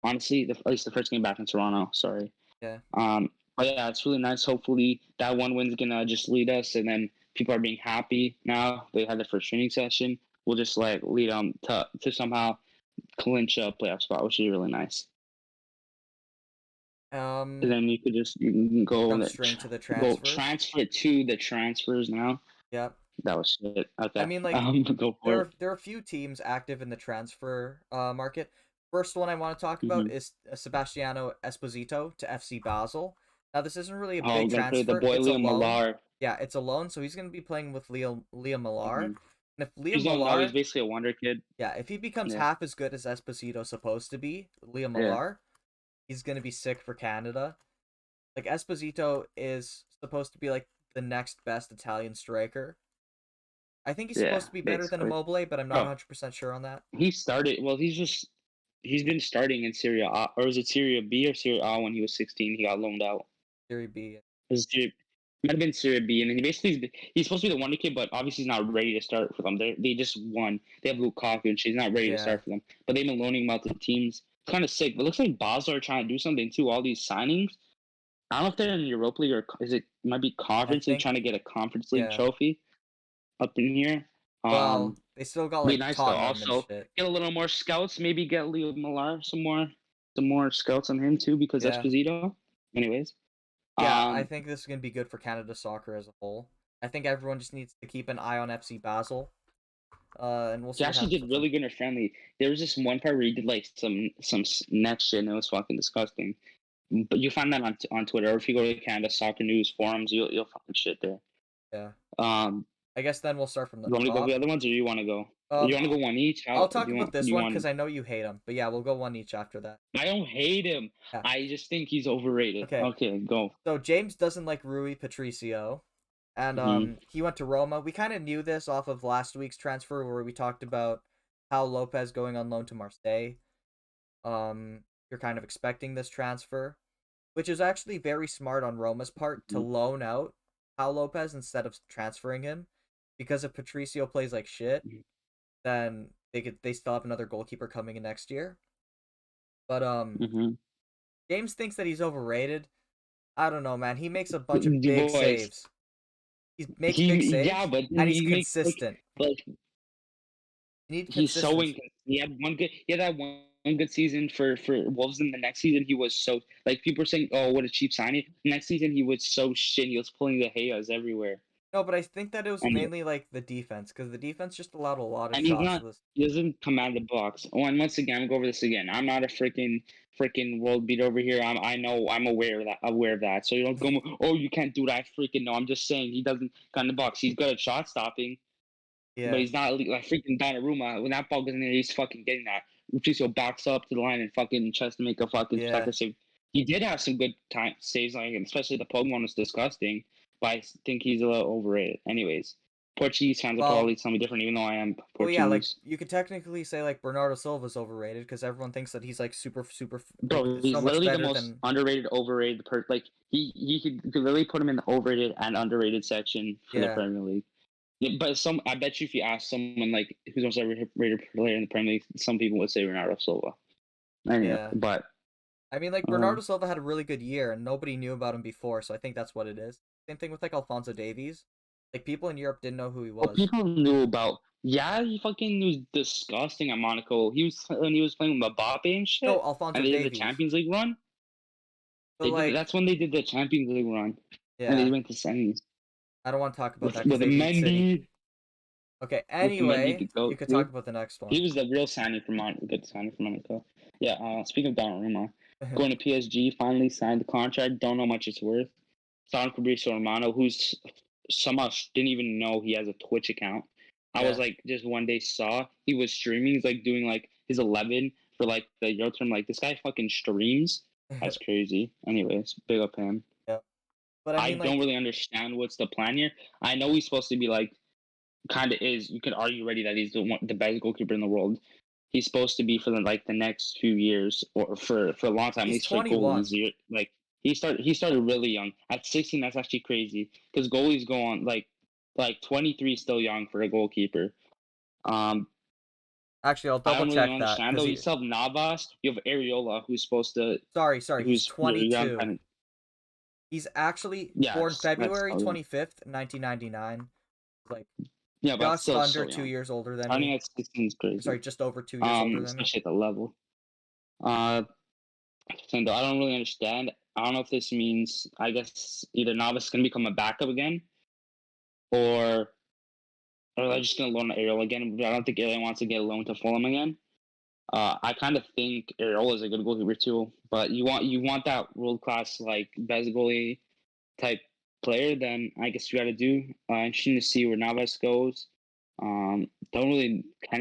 Honestly, at least the first game back in Toronto. Sorry. Yeah. But yeah, it's really nice. Hopefully that one win's gonna just lead us, and then people are being happy now. They had their first training session. We'll just like lead them to somehow clinch a playoff spot, which is really nice. And then you can go Jump straight to the go transfers. transfer to the transfers now. Yep. That was shit. I Okay, mean, like go for it. there are a few teams active in the transfer market. First one I want to talk about Mm-hmm. is Sebastiano Esposito to FC Basel. Now this isn't really a Oh, big like the transfer. boy It's a Leo loan. Millar. Yeah, it's a loan, so he's going to be playing with Liam Millar. Mm-hmm. And if Liam He's don't know. He's Millar, basically a wonder kid. yeah, if he becomes Yeah, half as good as Esposito's supposed to be, Liam yeah, Millar, he's going to be sick for Canada. Like Esposito is supposed to be like the next best Italian striker. I think he's yeah. supposed to be better than Basically. Immobile, but I'm not Oh, 100% sure on that. he started. Well, he's been starting in Syria A, or was it Syria B or Syria A when he was 16? He got loaned out. Serie B. It was Syria, Might have been Serie B, and then he's supposed to be the wonder kid, but obviously he's not ready to start for them. They just won. They have Lukaku, and she's not ready to Yeah. start for them. But they've been loaning him out to teams. Kind of sick. But it looks like Basel are trying to do something too. All these signings. I don't know if they're in Europa League or it might be I Conference League, think trying to get a Conference League yeah. trophy up in here. Well, they still got Be like nice though. Tottenham and Also, shit. get a little more scouts. Maybe get Leo Millar some more scouts on him too, because Yeah. Esposito. Anyways, Yeah, I um, think this is gonna be good for Canada soccer as a whole. I think everyone just needs to keep an eye on FC Basel. And we'll he see what actually happens did with them. really good in friendly. There was this one part where he did like some net shit, and it was fucking disgusting. But you find that on Twitter, or if you go to the Canada Soccer News forums, you'll find shit there. Yeah. Um, I guess then we'll start from the you want me to go over the top. other ones, or you want to go? You want to go one each? How I'll do talk you about want? Do this you one want? because I know you hate him. But yeah, we'll go one each after that. I don't hate him. Yeah. I just think he's overrated. Okay. Okay, go. So James doesn't like Rui Patricio, and Mm-hmm. he went to Roma. We kind of knew this off of last week's transfer where we talked about how Lopez going on loan to Marseille. You're kind of expecting this transfer, which is actually very smart on Roma's part to loan out Pau Lopez instead of transferring him, because if Patricio plays like shit, then they still have another goalkeeper coming in next year. But Mm-hmm. James thinks that he's overrated. I don't know, man. He makes a bunch of The big boys. saves. He makes big Yeah, saves, but and he's he makes consistent. like You need he's so consistency. inconsistent. He had that one good season for Wolves, and the next season he was so like people were saying, oh, what a cheap signing. Next season he was so shit. He was pulling the Hayas everywhere, No, but I think that it was and mainly like the defense, because the defense just allowed a lot of and he's shots not. to this. He doesn't command the box. Oh, and once again, I'm go over this again. I'm not a freaking world beat over here. I know. I'm aware of that. Aware of that. So you don't go. Oh, you can't do that. Freaking no. I'm just saying he doesn't command the box. He's good at shot stopping, but Yeah, he's not like freaking Donnarumma. When that ball goes in there, he's fucking getting that. Patricio backs up to the line and fucking tries to make a fucking yeah. spectacular save. He did have some good time saves, like especially the Pogba one was disgusting, but I think he's a little overrated. Anyways, Portuguese fans will Well, probably tell me different, even though I am well, yeah. Like Portuguese. you could technically say like Bernardo Silva's overrated because everyone thinks that he's like super like Bro, so he's much literally the better most than underrated, overrated. Like he could literally put him in the overrated and underrated section for the yeah, Premier League. Yeah, but I bet you if you ask someone like who's the most overrated player in the Premier League, some people would say Bernardo Silva. Anyway, yeah. but I mean, like uh, Bernardo Silva had a really good year, and nobody knew about him before, so I think that's what it is. Same thing with like Alfonso Davies. Like people in Europe didn't know who he what was. people knew about. Yeah, he fucking was disgusting at Monaco. He was when he was playing with Mbappe and No, shit, Alfonso and they did the Davies. Champions League run. But like, That's when they did the Champions League run, and they yeah, went to semis I don't want to talk about that because with they beat City. Mendy. Okay, With Mendy anyway, to go you could talk too. about the next He one. was the real signing for good signing for Monaco. Yeah. Speaking of Donnarumma, going to PSG, finally signed the contract. Don't know how much it's worth. Signed Fabrizio Romano, who's somehow didn't even know he has a Twitch account. I was Yeah. like, just one day saw he was streaming. He's like doing like his 11 for like the Euro term. Like this guy fucking streams. That's crazy. Anyways, big up him. Yeah. But I I mean, don't like, really understand what's the plan here. I know he's supposed to be like kind of is. You could argue already that he's the best goalkeeper in the world. He's supposed to be for the next few years or for a long time, at he's least for goalies. 21. Like he started really young at 16. That's actually crazy because goalies go on like 23 is still young for a goalkeeper. Um, Actually, I'll I double don't really check that understand because though. You he. still have Navas. You have Areola, who's supposed to Sorry, he's who's your young 22. kind of He's actually born yes. That's February still young. 25th, 1999. Like Yeah, but that's just still under so two young. years older than Starting me. at 16 is Sorry, crazy. just over 2 years older than me. Especially at the level. Uh, Nintendo. I don't really understand. I don't know if this means I guess either Navas is gonna become a backup again, or they're just gonna loan Ariel again. But I don't think Ariel wants to get loaned to Fulham again. I kind of think Ariel is a good goalkeeper too, but you want that world class like best goalie type player, then I guess you got to do. Interesting to see where Navas goes. Can't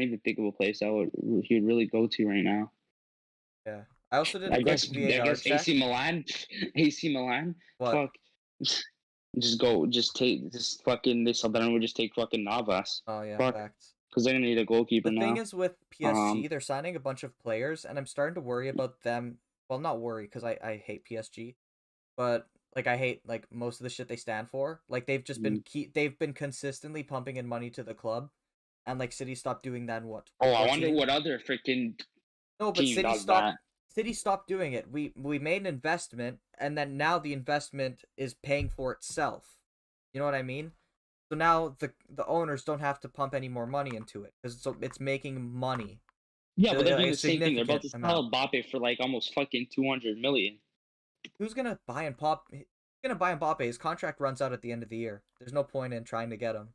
even think of a place that he would really go to right now. Yeah. I also did a I quick guess I VAR guess AC check. Milan, AC Milan. What? Fuck, just fucking this. Then would just take fucking Navas. Oh yeah, Fuck, facts. because they're gonna need a goalkeeper The thing now. is with Um, PSG, they're signing a bunch of players, and I'm starting to worry about them. Well, not worry because I hate PSG, but like I hate like most of the shit they stand for. Like they've just been they've been consistently pumping in money to the club, and like City stopped doing that in what Oh, I wonder 2014. what other freaking No, but team does that. City stopped doing it. We made an investment, and then now the investment is paying for itself. You know what I mean? So now the owners don't have to pump any more money into it because it's making money, Yeah, but they're doing a the same thing. They're about significant to amount. sell Mbappe for like almost fucking 200 million. Who's gonna buy and pop? Who's gonna buy Mbappe? His contract runs out at the end of the year. There's no point in trying to get him.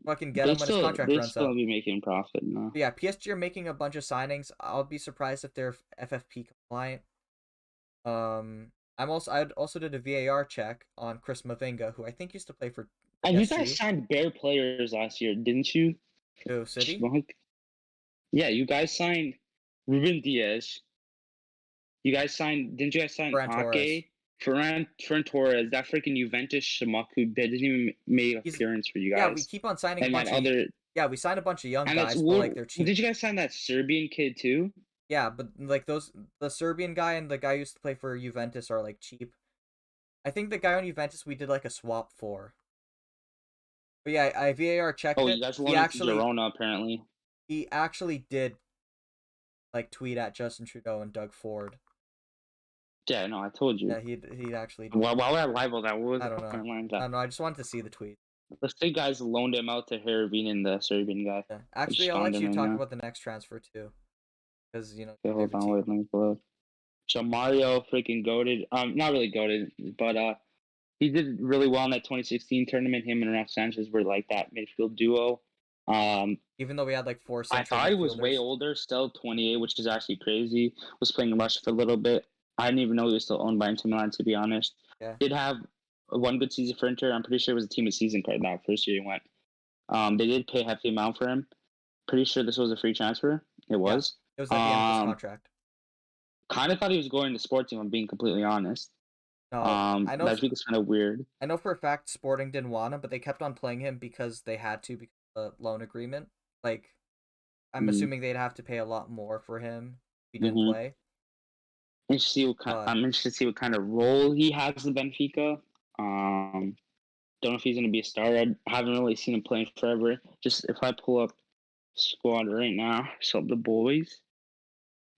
Fucking get They him when his still contract they runs still out. be making profit now. But yeah, PSG are making a bunch of signings. I'll be surprised if they're FFP compliant. I'd also did a VAR check on Chris Mavinga, who I think used to play for And you guys PSG. signed bare players last year, didn't you? To City. Schmuck. Yeah, you guys signed Ruben Diaz. You guys signed, didn't you guys sign Ferran Torres. Ake, Ferran Torres, that freaking Juventus schmuck who didn't even make an He's appearance for you Yeah, we guys, keep on signing a and that bunch of other, we signed a bunch of young and that's guys, but like what they're cheap. did you guys sign that Serbian kid too? Yeah, but like the Serbian guy and the guy who used to play for Juventus are like cheap. I think the guy on Juventus we did like a swap for. But yeah, I VAR checked Oh, you it. guys loaned him to Girona apparently. He actually did like tweet at Justin Trudeau and Doug Ford. Yeah, no, I told you. Yeah, he actually. Why would I libel that? What was I the don't know. fucking line I that? don't know. I just wanted to see the tweet. The big guys loaned him out to Herovin and the Serbian guy. Yeah. I Actually, just I'll found let him you right talk now. about the next transfer too, because you know Okay, hold favorite on, team. wait, let me pull up. So Mario freaking goated. Not really goated, but he did really well in that 2016 tournament. Him and Ralph Sanchez were like that midfield duo. Even though we had like four I central thought he was way midfielders. older, still 28, which is actually crazy. Was playing in Russia for a little bit. I didn't even know he was still owned by Inter Milan, to be honest. Yeah. Did have one good season for Inter. I'm pretty sure it was a team of season card that first year he went. They did pay a hefty amount for him. Pretty sure this was a free transfer. It was. It was at the end of his contract. Kind of thought he was going to Sporting. I'm being completely honest. No, I know. I think it's kind of weird. I know for a fact Sporting didn't want him, but they kept on playing him because they had to because of the loan agreement. Like, I'm assuming they'd have to pay a lot more for him if he didn't play. I'm interested to see what kind of role he has in Benfica. Don't know if he's going to be a starter. I haven't really seen him playing forever. Just if I pull up squad right now, so the boys,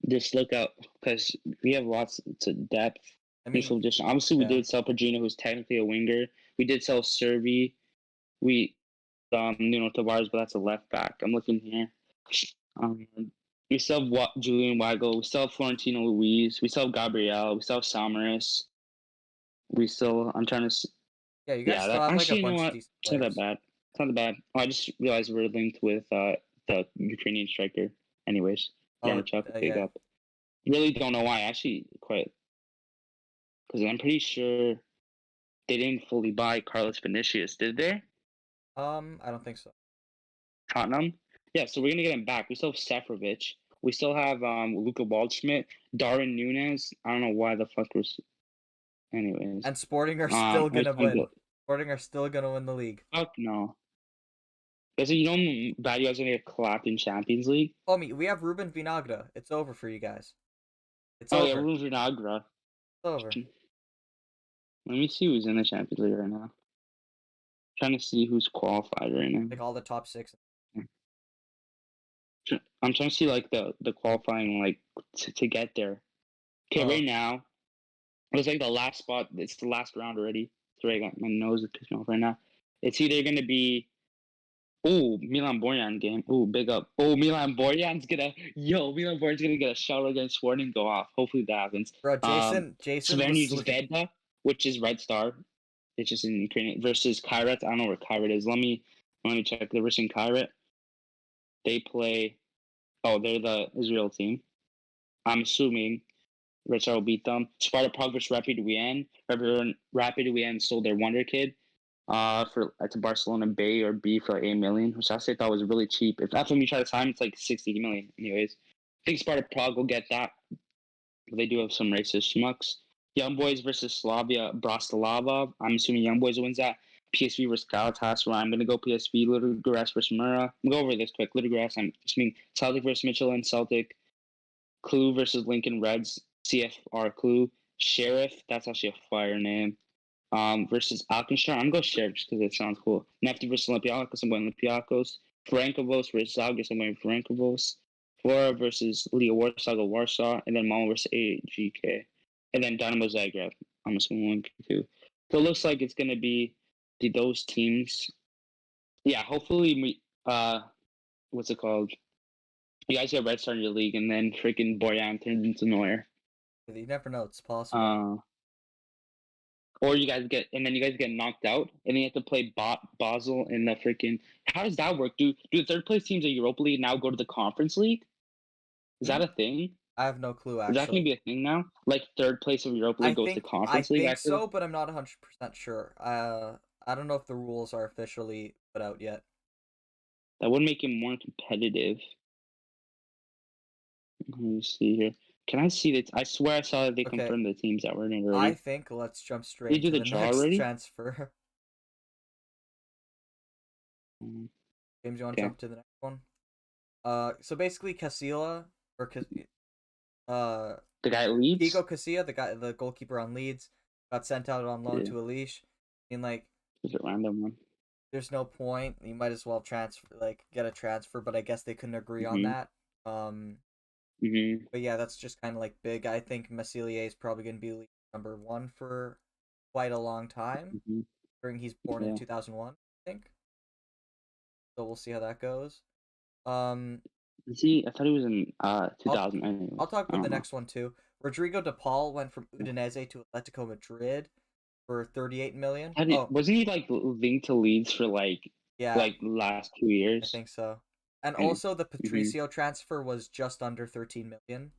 just look out because we have lots of depth. I mean, obviously we did sell Pagina, who's technically a winger. We did sell Servi. We Nuno Tavares, but that's a left back. I'm looking here. We still have Julian Weigel. We still have Florentino Luis. We still have Gabriel. We still have Samaras. I'm trying to. Yeah, you guys still have like a Actually, you know bunch of what? decent It's not players. that bad. It's not that bad. Oh, I just realized we're linked with the Ukrainian striker. Anyways, Yarmachuk, big up. Really don't know why. Actually, quite. Because I'm pretty sure they didn't fully buy Carlos Vinicius, did they? I don't think so. Tottenham? Yeah, so we're gonna get him back. We still have Seferovic. We still have Luka Waldschmidt, Darwin Nunes. I don't know why the fuck we're. Anyways. And Sporting are still gonna win. Sporting are still gonna win the league. Fuck no. Because you know bad you guys are gonna get clapped in Champions League. Homie, we have Ruben Vinagre. It's over for you guys. It's over. over. Yeah, Ruben Vinagre. It's over. Let me see who's in the Champions League right now. Trying to see who's qualified right now. Like all the top 6. I'm trying to see like the qualifying like to get there. Okay, right now it's like the last spot. It's the last round already. Sorry, I got my nose is pissing off right now. It's either gonna be Milan Borjan game. Big up. Milan Borjan's gonna get a shot against Sporting and go off. Hopefully that happens. Bro, Jason Sverny Zvezda, which is Red Star. It's just in Ukraine versus Kairat. I don't know where Kairat is. Let me check. They're versus Kairat. They play. Oh, they're the Israel team. I'm assuming Red Star will beat them. Sparta Prague versus Rapid Wien. Rapid Wien sold their wonder kid to Barcelona Bay or B for like 8 million, which I thought was really cheap. If FMU try to sign, it's like 60 million. Anyways, I think Sparta Prague will get that. They do have some racist schmucks. Young Boys versus Slavia Bratislava. I'm assuming Young Boys wins that. PSV versus Galatasaray. I'm gonna go PSV. Ludogorets versus Mura. I'm gonna go over this quick. Ludogorets. I'm assuming Celtic versus Michelin. Celtic. Clue versus Lincoln Reds. CFR Clue. Sheriff, that's actually a fire name. Versus Alkenstraw. I'm gonna go Sheriff just because it sounds cool. Nefty versus Olympiacos. I'm going Olympiacos. Frankivos versus Zagis. I'm going Frankivos. Flora versus Leo Warsaw. Go Warsaw. And then Malmo versus AGK. And then Dynamo Zagreb. I'm assuming 1, 2. So it looks like it's gonna be those teams. Yeah, hopefully we what's it called? You guys get Red Star in your league, and then freaking Boyan turns into Neuer. You never know; it's possible. Or you guys get, and then you guys get knocked out, and then you have to play Basel in the freaking. How does that work? Do the third place teams of Europa League now go to the Conference League? Is that a thing? I have no clue Is that going to actually. be a thing now? Like third place of Europa League goes to I Conference League think after? so, but I'm not 100% sure. I don't know if the rules are officially put out yet. That would make it more competitive. Let me see here. Can I see that? I swear I saw that they confirmed the teams that were in it I already. think let's jump They straight do to the the draw next already? transfer. James, you want to Okay. jump to the next one? So basically, Casilla or The guy at Leeds? Kiko Casilla, the goalkeeper on Leeds, got sent out on loan to Alish. I mean, like, Is it random one? there's no point. You might as well get a transfer, but I guess they couldn't agree on that. But yeah, that's just kind of like big. I think Massilier is probably going to be league number 1 for quite a long time. Considering he's born in 2001, I think. So we'll see how that goes. See, I thought he was in 2000 anyways. I'll talk about the next one too. Rodrigo De Paul went from Udinese to Atletico Madrid for 38 million. Wasn't he like linked to Leeds for like last 2 years? I think so. And also the Patricio transfer was just under 13 million.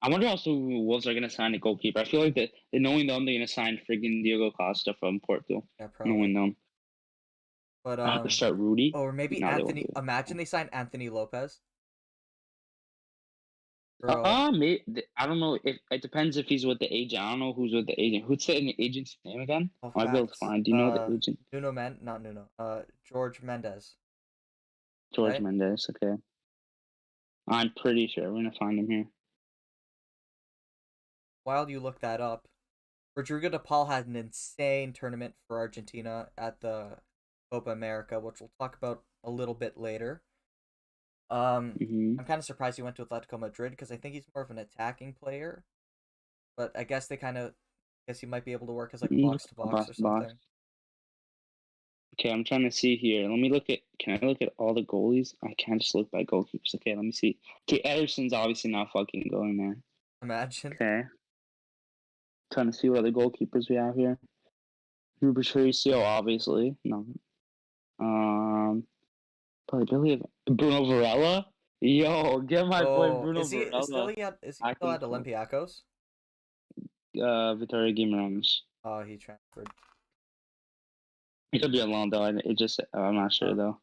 I wonder also who Wolves are gonna sign a goalkeeper. I feel like that knowing them, they're gonna sign friggin' Diego Costa from Porto. Yeah, probably. Knowing them. But I have to start Rudy. or maybe Anthony. Imagine they sign Anthony Lopez. Maybe, I don't know if it depends if he's with the agent. I don't know who's with the agent. Who's the agent's name again? I'll be able to find. Do you know the agent? Not Nuno. George Mendes. George Mendes. Okay. I'm pretty sure we're gonna find him here. While you look that up, Rodrigo De Paul had an insane tournament for Argentina at the Copa America, which we'll talk about a little bit later. I'm kind of surprised he went to Atletico Madrid because I think he's more of an attacking player. But I guess he might be able to work as like a box to box or something. Okay, I'm trying to see here. Let me look at. Can I look at all the goalies? I can't just look by goalkeepers. Okay, let me see. Okay, Ederson's obviously not fucking going there. Imagine. Okay. Trying to see what other goalkeepers we have here. Ruben Patricio, obviously. No. Probably Bruno Varela. Yo, get my boy Bruno Varela. Is he still at Olympiacos? Vitória Guimarães. Oh, he transferred. It could be a loan though. I'm not sure though.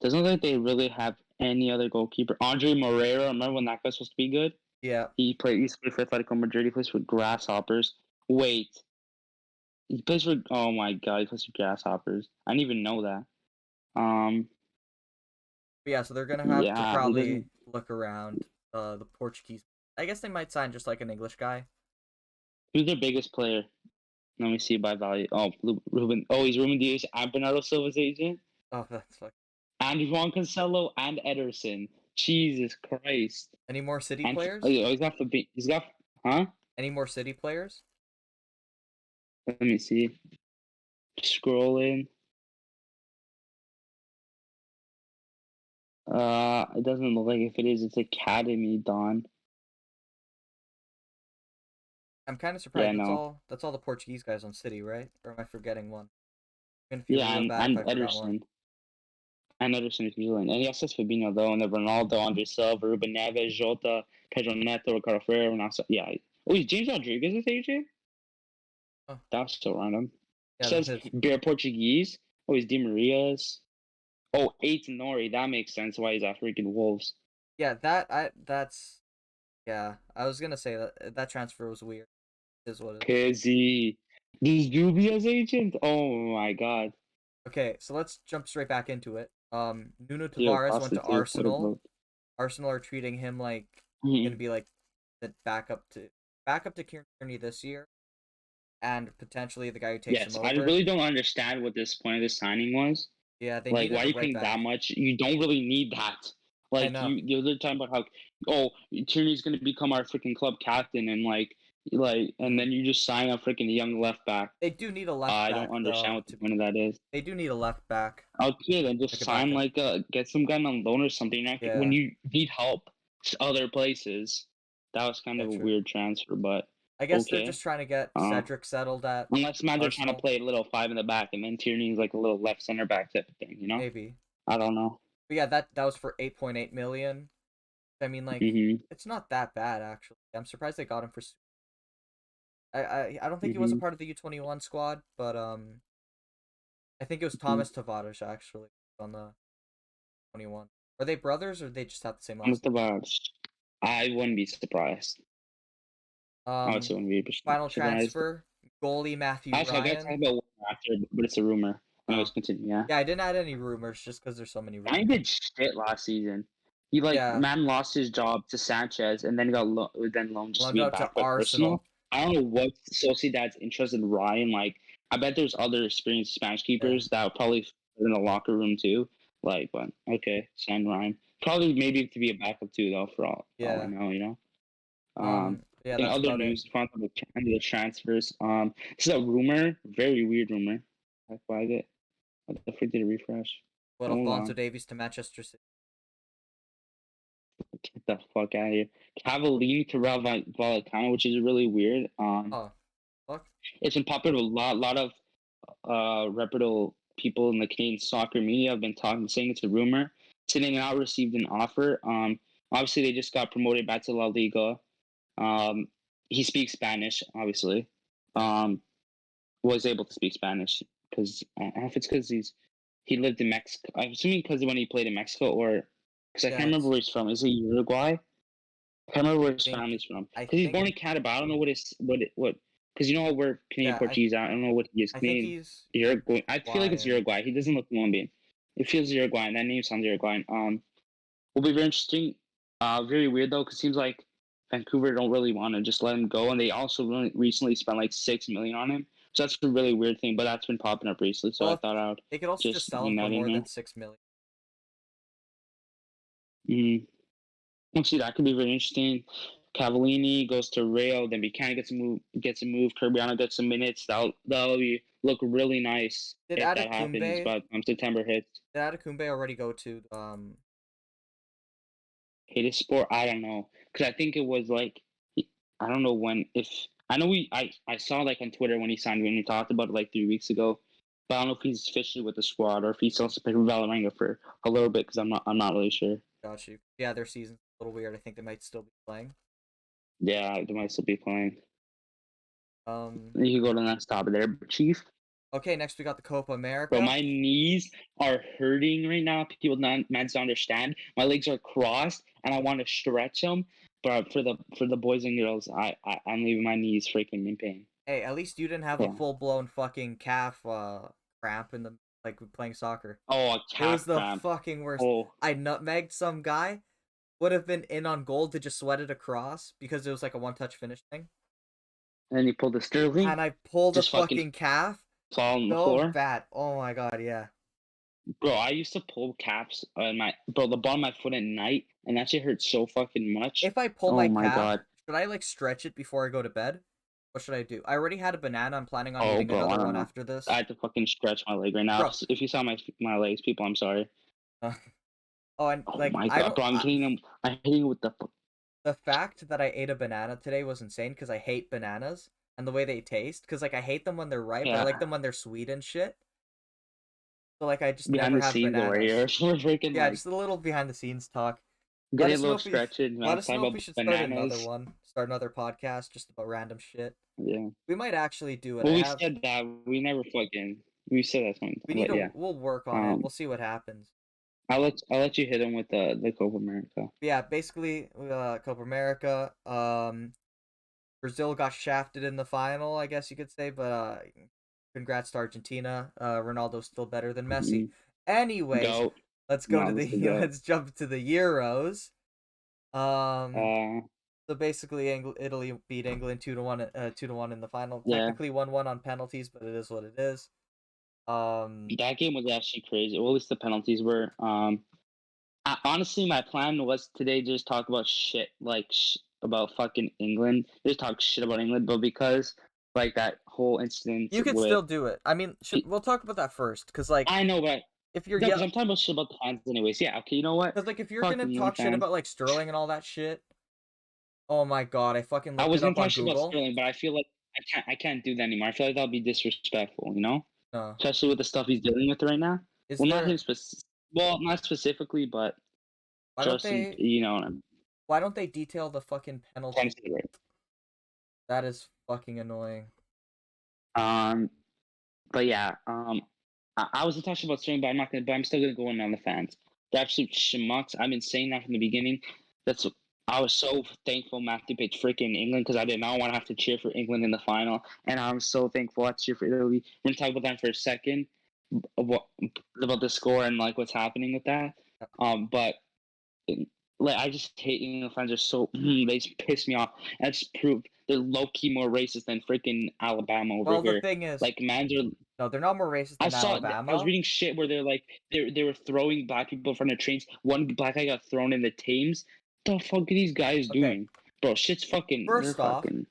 Doesn't look like they really have any other goalkeeper. Andre Moreira. Remember when that guy was supposed to be good? Yeah. He used to play for Atletico Madrid. He plays for Grasshoppers. Wait. He plays for. Oh my god, he plays for Grasshoppers. I didn't even know that. Yeah, so they're gonna have to probably look around the Portuguese. I guess they might sign just like an English guy. Who's their biggest player? Let me see by value. Oh, Ruben. Oh, he's Ruben Diaz and Bernardo Silva's agent. Oh, that's fucking. And Juan Cancelo and Ederson. Jesus Christ. Any more City players? Oh, he's got He's got. Huh? Any more City players? Let me see. Scrolling. It doesn't look like if it is, it's Academy, Don. I'm kind of surprised. That's all the Portuguese guys on City, right? Or am I forgetting one? And Ederson. And Ederson is New Zealand. And yes, that's Fabinho though, and then Ronaldo, Andre Silva, Ruben Neves, Jota, Pedro Neto, Ricardo Ferreira, yeah. Oh, is James Rodriguez agent? Oh. That's so random. Yeah, says Bear Portuguese. Oh, he's Di Maria's. Oh, Aiton Nori. That makes sense why he's at freaking Wolves. Yeah, yeah. I was gonna say that transfer was weird. Is what it is. Kizzy. This Dubia's agent? Oh my god. Okay, so let's jump straight back into it. Nuno Tavares went to Arsenal. Arsenal are treating him like gonna be like the backup to backup to Kieran Tierney this year, and potentially the guy who takes him Yes, I over. really don't understand what this point of the signing was. Yeah, they Like, why needed are a you right paying that back. much? You don't really need that. I Like, know. the other time about how, oh, Tierney's gonna become our freaking club captain, and and Mhm. then you just sign a freaking young left back. They do need a left I don't back understand though. what the point of that is. They do need a left back, Okay, then just like a sign backup. get some guy on loan or something. When Yeah, you need help other places. That was kind yeah, of a true. weird transfer, but I guess they're okay. just trying to get Uh, Cedric settled at unless man they're trying to Arsenal, play a little five in the back, and then Tierney's like a little left center back type of thing. maybe. I don't know. But yeah, that was for 8.8 million. I mean, like, Mhm. it's not that bad actually. I'm surprised they got him for. I don't think he was a Mhm. part of the U21 squad, but I think it was Mhm. Thomas Tavares actually on the 21. Are they brothers or they just have the same Almost last the vibes. I wouldn't be surprised. name? I also wouldn't be Final surprised. transfer, goalie Matthew Also, I gotta talk Ryan. about one after, but it's a rumor. Oh, Anyways, continue. Yeah. yeah, I didn't add any rumors just because there's so many Ryan rumors. did shit last season. He Yeah, man lost his job to Sanchez and then then loaned just to loaned be a out to backup Arsenal. Arsenal. I don't know what Sociedad's interest in Ryan. Like, I bet there's other experienced Spanish Yeah, keepers that would probably fit in the locker room too. Like, but okay, sign Ryan. Probably maybe to be a backup too, though. For all I yeah. know. Yeah, I think that's other about it. news front of the transfers. This is a rumor, very weird rumor. Why is it? What the freak did it refresh? But Hold Alfonso on. Davies to Manchester City. Get the fuck out of here. Cavallini to Vallecano, which is really weird. Oh, fuck. It's been popular with a lot of reputable people in the Canadian soccer media have been talking, saying it's a rumor. Sitting out received an offer. Obviously they just got promoted back to La Liga. Um, he speaks Spanish, obviously. Yeah, Um, was able to speak Spanish because I don't know if it's because he lived in Mexico. I'm assuming because when he played in Mexico, or because I can't yeah. remember where he's from. Is it Uruguay? I can't remember where I his think family's from. I Because he's think born in Canada, but I don't know what. Because you know how we're Canadian yeah, Portuguese. I don't know what he is. I think Canadian he's Uruguay. I feel like it's Hawaiian. Uruguay. He doesn't look Colombian. It feels Uruguayan. That name sounds Uruguayan. Will be very interesting. Very weird though, because it seems like Vancouver don't really want to just let him go, and they also really recently spent like 6 million on him. So that's a really weird thing, but that's been popping up recently. So Well, I if thought I would they could also just just sell him bring for that in more than there. 6 million. Mm. Let's see, that could be very interesting. Cavallini goes to Real, then Buchanan gets a move. Kirbyano gets some minutes. That'll look really nice Did if that happens. Adekumbe But September hits. did Adekumbe already go to Hit sport. I don't know because I think it was like I don't know when. If I know I saw like on Twitter when he signed when we talked about it like 3 weeks ago. But I don't know if he's officially with the squad or if he's still supposed to Valoranga for a little bit because I'm not really sure. got you. Yeah, their season's a little weird. I think they might still be playing. Yeah, they might still be playing. Um You can go to the next topic there, but Chief. okay, next we got the Copa Bro, America. my knees are hurting right now. People not meant to understand. My legs are crossed, and I want to stretch them. But for the boys and girls, I'm leaving my knees freaking in pain. Hey, at least you didn't have a Yeah. full-blown fucking calf cramp in the like playing soccer. Oh, a It was calf the cramp. fucking worst. Oh, I nutmegged some guy, would have been in on goal to just sweat it across because it was like a one-touch finish thing. and then you pull the Sterling, And I pulled a just fucking fucking calf fall on the so floor. bad. Oh my god, yeah. Bro, I used to pull caps on the bottom of my foot at night, and that shit hurt so fucking much. If I pull my Oh my calf, god. should I like stretch it before I go to bed? What should I do? I already had a banana. I'm planning on Oh, eating bro, I another don't one know. after I this. had to fucking stretch my leg right now. Bro. If you saw my legs, people, I'm sorry. uh, oh, and Oh like my I god, don't bro, I'm hitting him. I'm hitting him with the. the fact that I ate a banana today was insane because I hate bananas and the way they taste. Because like I hate them when they're ripe. I Yeah, like them when they're sweet and shit. So like I just behind never the have scenes over bananas. here. We're freaking Yeah, like just a little behind the scenes talk. Let getting a us know little if we stretching. let us Talking know if about we should start another bananas. one. Start another podcast just about random shit. Yeah. We might actually do it. I Well, we have said that we never fucking. We said that something, we need but to yeah. we'll work on it. Um, We'll see what happens. I'll let you hit him with the Copa America. But yeah, basically Copa America. Brazil got shafted in the final, I guess you could say, but congrats to Argentina. Ronaldo's still better than Messi. Mm-hmm. Anyways, Go. let's go No, to let's the go. let's jump to the Euros. Um, So basically, Italy beat England 2-1, 2-1 in the final. Yeah, Technically 1-1 on penalties, but it is what it is. that game was actually crazy. Well, at least the penalties were. Honestly, my plan was today just talk about shit, like about fucking England. Just talk shit about England, but because like that whole incident You could with, still do it. I mean, we'll talk about that first, because like I know, but if you're no, because I'm talking about shit about the fans anyways. Yeah, okay, you know what? because like if you're Fuck gonna England talk shit fans. about like Sterling and all that shit, oh my god, I fucking I looked was it gonna up talk on shit about Google. Sterling, but I feel like I can't do that anymore. I feel like that'll be disrespectful, you know, No, especially with the stuff he's dealing with right now. is Well, not there? him well, not specifically, but Why don't just in, they? you know, what I'm Why don't they detail the fucking trying penalty? to say, right? That is fucking annoying. Um, but yeah, I was talking about Sterling, but I'm not gonna. But I'm still gonna go in on the fans. They're absolute schmucks. I've been saying that from the beginning. That's I was so thankful Matthew picked freaking England because I did not want to have to cheer for England in the final, and I'm so thankful I cheer for Italy. We're gonna talk about that for a second, what about the score and like what's happening with that. But like I just hate England fans. Are so they just piss me off. And that's proved they're low key more racist than freaking Alabama over Well, the here. thing is, Like mans are no, they're not more racist I than saw. I was Alabama. reading shit where they're like they were throwing black people in front of trains. One black guy got thrown in the Thames. The fuck are these guys Okay, doing, bro? Shit's fucking. They're first off, fucking.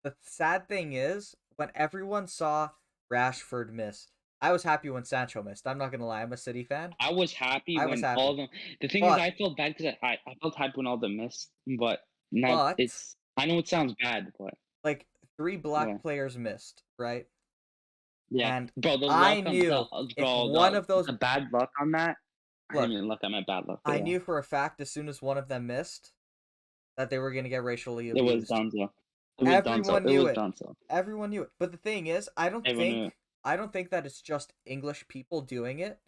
the sad thing is when everyone saw Rashford miss, I was happy when Sancho missed. I'm not gonna lie, I'm a City fan. I was happy I was when all happy, of them. The thing is, but I felt bad because I felt happy when all of them missed, but not. but It's. I know it sounds bad, but like three yeah, black players missed, right? yeah, And bro. The I luck on knew if bro one of those the bad luck on that. I didn't look, mean luck. I meant bad luck, but I yeah, knew for a fact as soon as one of them missed that they were gonna get racially it was abused. done so. It was done so. Everyone It knew was it. done so. Everyone knew it. But the thing is, Everyone knew it. I don't think that it's just English people doing it.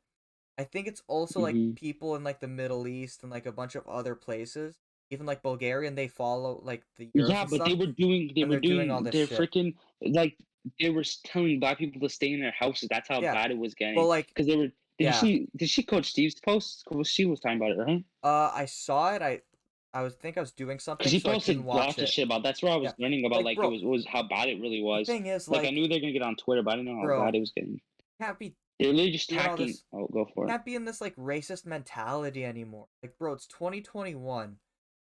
I think it's also like Hmm. people in like the Middle East and like a bunch of other places, even like Bulgaria, and they follow like the Euros Yeah, and but they stuff, were doing and they're doing all this they're shit. freaking like they were telling black people to stay in their houses. That's how Yeah. bad it was Well, getting. like, Because they were yeah. did she coach Steve's post? Well, she was talking about it, right? I saw it. I was doing Because something, he so I didn't posted watch lots of it. shit about. That's where I was Yeah. learning about Like, like bro, it was how bad it really the was. thing is, Like I like, knew they're gonna get on Twitter, but I didn't know how bad bro, it was getting. can't be They're literally just doing all tacking. this. Oh, go for it. Can't be in this like racist mentality anymore. Like, bro, it's 2021.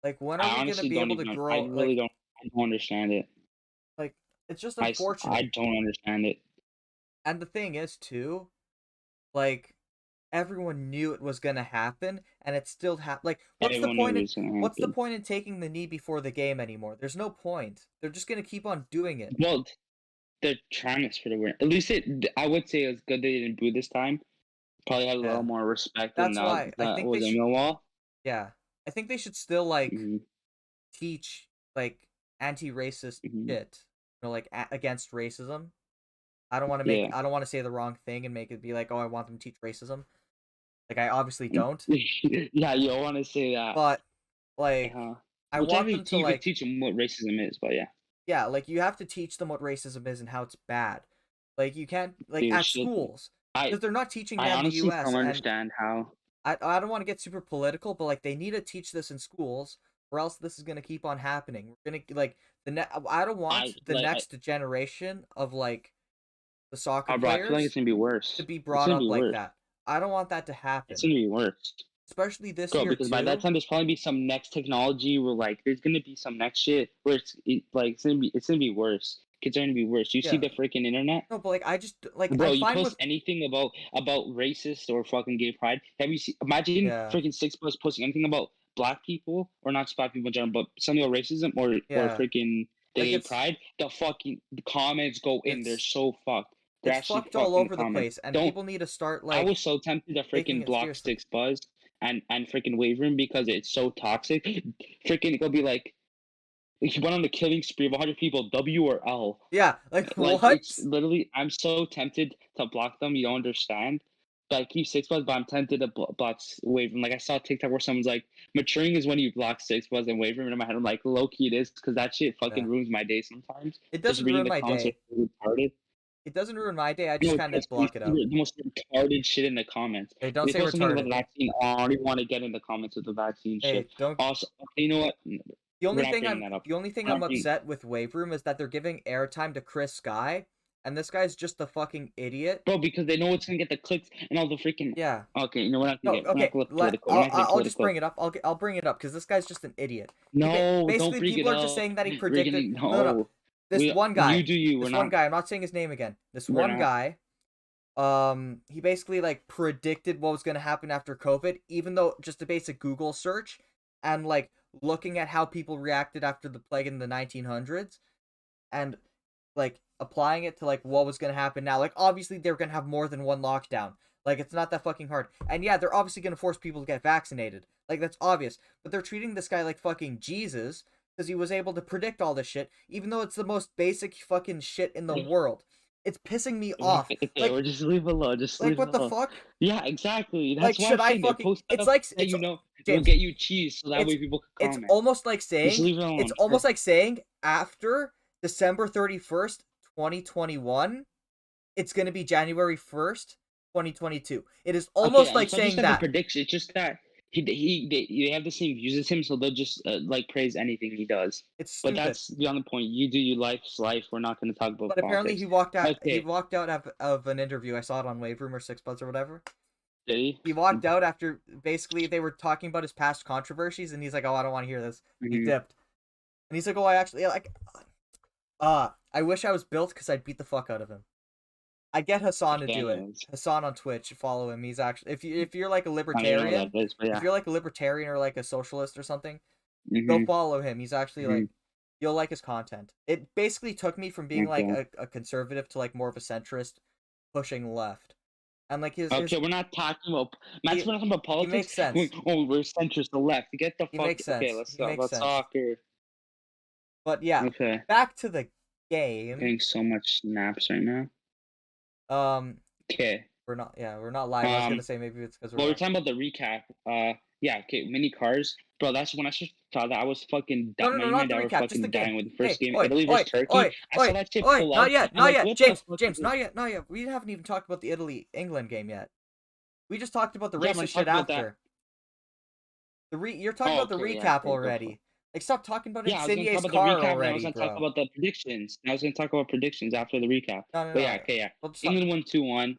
Like, when are I we gonna honestly be don't able to even. I grow? really don't. I don't understand it. Like, it's just I unfortunate. don't understand it. And the thing is, too, like, everyone knew it was gonna happen, and it still Like, Everyone knew it was gonna what's the happen. point in taking the knee before the game anymore? There's no point. They're just gonna keep on doing it. Well, they're trying to spread awareness. At least I would say it was good they didn't boo this time. Probably had a little Yeah, more respect than that's why I that think they was a should. Millwall. Yeah, I think they should still like Mm-hmm. teach like anti-racist Mm-hmm. shit, like against racism. Yeah. I don't want to say the wrong thing and make it be like, oh, I want them to teach racism. Like, I obviously don't, Yeah, you don't want to say that. but like Uh, I well, want technically, them to you could like, teach them what racism is, but yeah, yeah, like you have to teach them what racism is and how it's bad. Like, you can't like dude, at shit. schools I because they're not teaching I that in the honestly U.S. don't and understand how. I don't want to get super political, but like they need to teach this in schools, or else this is gonna keep on happening. We're gonna like I don't I want the like. next generation of like the soccer Bro, I feel like it's players gonna be to worse. be It's brought gonna up be like worse. that. I don't want that to It's happen, gonna be worse. especially this Bro, year because by that too. time there's probably be some next technology where like there's gonna be some next shit where like it's gonna be worse. Kids are gonna be worse. You see Yeah, the freaking internet, no, but like I just like bro. I'm You fine post with anything about racist or fucking gay pride. Have you seen? Imagine yeah, freaking 6 plus posting anything about black people or not just black people in general, but something about racism or yeah, freaking the like gay pride. The comments go in. They're so fucked. They're it's actually fucked all fucked in the over the comments. place, and Don't people need to start I like was so tempted to taking freaking it block seriously. Six Buzz and freaking wave room because it's so toxic. Freaking it'll be like he went on a killing spree of 100 people, W or L. Yeah, like Like it's what? literally I'm so tempted to block them. You don't understand. But I keep Six Buzz, but I'm tempted to block wave room. Like I saw a TikTok where someone's like, maturing is when you block Six Buzz and wave room. And in my head, I'm like, low key it is because that shit fucking Yeah, ruins my day sometimes. it Just doesn't reading ruin the my comments are day. so retarded. It doesn't ruin my day. I No, just it kind does. of You block it see out. the most retarded shit in the comments. Hey, don't They say post something about retarded. the vaccine. Oh, I don't even want to get in the comments with the vaccine shit. Hey, don't Also, you know what? We're not bringing that up. The only thing I'm upset with Wave Room is that they're giving airtime to Chris Sky, and this guy's just a fucking idiot. Bro, because they know it's gonna get the clicks and all the freaking. Yeah. Okay, you know we're not No, gonna get. okay. We're not gonna political. We're not gonna I'll just political. bring it up. I'll bring it up because this guy's just an idiot. No, don't Basically, bring people it are just up. saying that he We're predicted. gonna No. This one guy. You do you. This We're one not. guy. I'm not saying his name again. This We're one not. guy. He basically like predicted what was gonna happen after COVID, even though just a basic Google search and like looking at how people reacted after the plague in the 1900s, and like applying it to like what was gonna happen now. Like obviously they're gonna have more than one lockdown. Like it's not that fucking hard. And yeah, they're obviously gonna force people to get vaccinated. Like that's obvious. But they're treating this guy like fucking Jesus because he was able to predict all this shit, even though it's the most basic fucking shit in the world. It's pissing me off. Okay, Like, we're just leave it alone. Just like leave it what the alone. fuck? Yeah, exactly. Like, That's why I'm should I saying they fucking? post It's stuff like that it's will James. get you cheese, so that way It's people can it's comment. almost like Just saying leave it alone. it's almost like saying after December 31st, 2021, it's gonna be January 1st, 2022. It is almost like it's not just saying that the that. prediction. It's just that they have the same views as him, so they'll just like praise anything he does. It's But stupid. that's beyond the point. You do your life's life. We're not going to talk about But apparently politics. he walked out. He Okay. walked out of an interview. I saw it on Wave Room or Six Buzz or whatever. Did he? He walked out after basically they were talking about his past controversies, and he's like, "Oh, I don't want to hear this." He dipped, and he's like, "Oh, I actually like." I wish I was built because I'd beat the fuck out of him. I get Hassan to do it. Hassan on Twitch, follow him. He's actually if you're like a libertarian, if you're like a libertarian or like a socialist or something, go follow him. He's actually like you'll like his content. It basically took me from being like a conservative to like more of a centrist, pushing left. And like his we're not talking about we're not talking about politics. He makes sense. We're centrist, the left. Get the fuck. Makes sense. Okay, let's talk. But yeah, okay. Back to the game. I'm getting so much snaps right now. Okay. We're not live. I was gonna say maybe it's because we're talking about the recap. Yeah, okay, mini cars. Bro, that's when I saw that I was fucking dying. No, not the recap, just the dying game. with the first game. Oi, Italy versus Turkey. I saw that shit pull not up. yet, James, not yet. We haven't even talked about the Italy-England game yet. We just talked about the racist shit after. You're talking about the recap already. Like, stop talking about Insigne's car already, I was gonna talk about the predictions. I was gonna talk about predictions after the recap. No. Yeah. England won 2-1.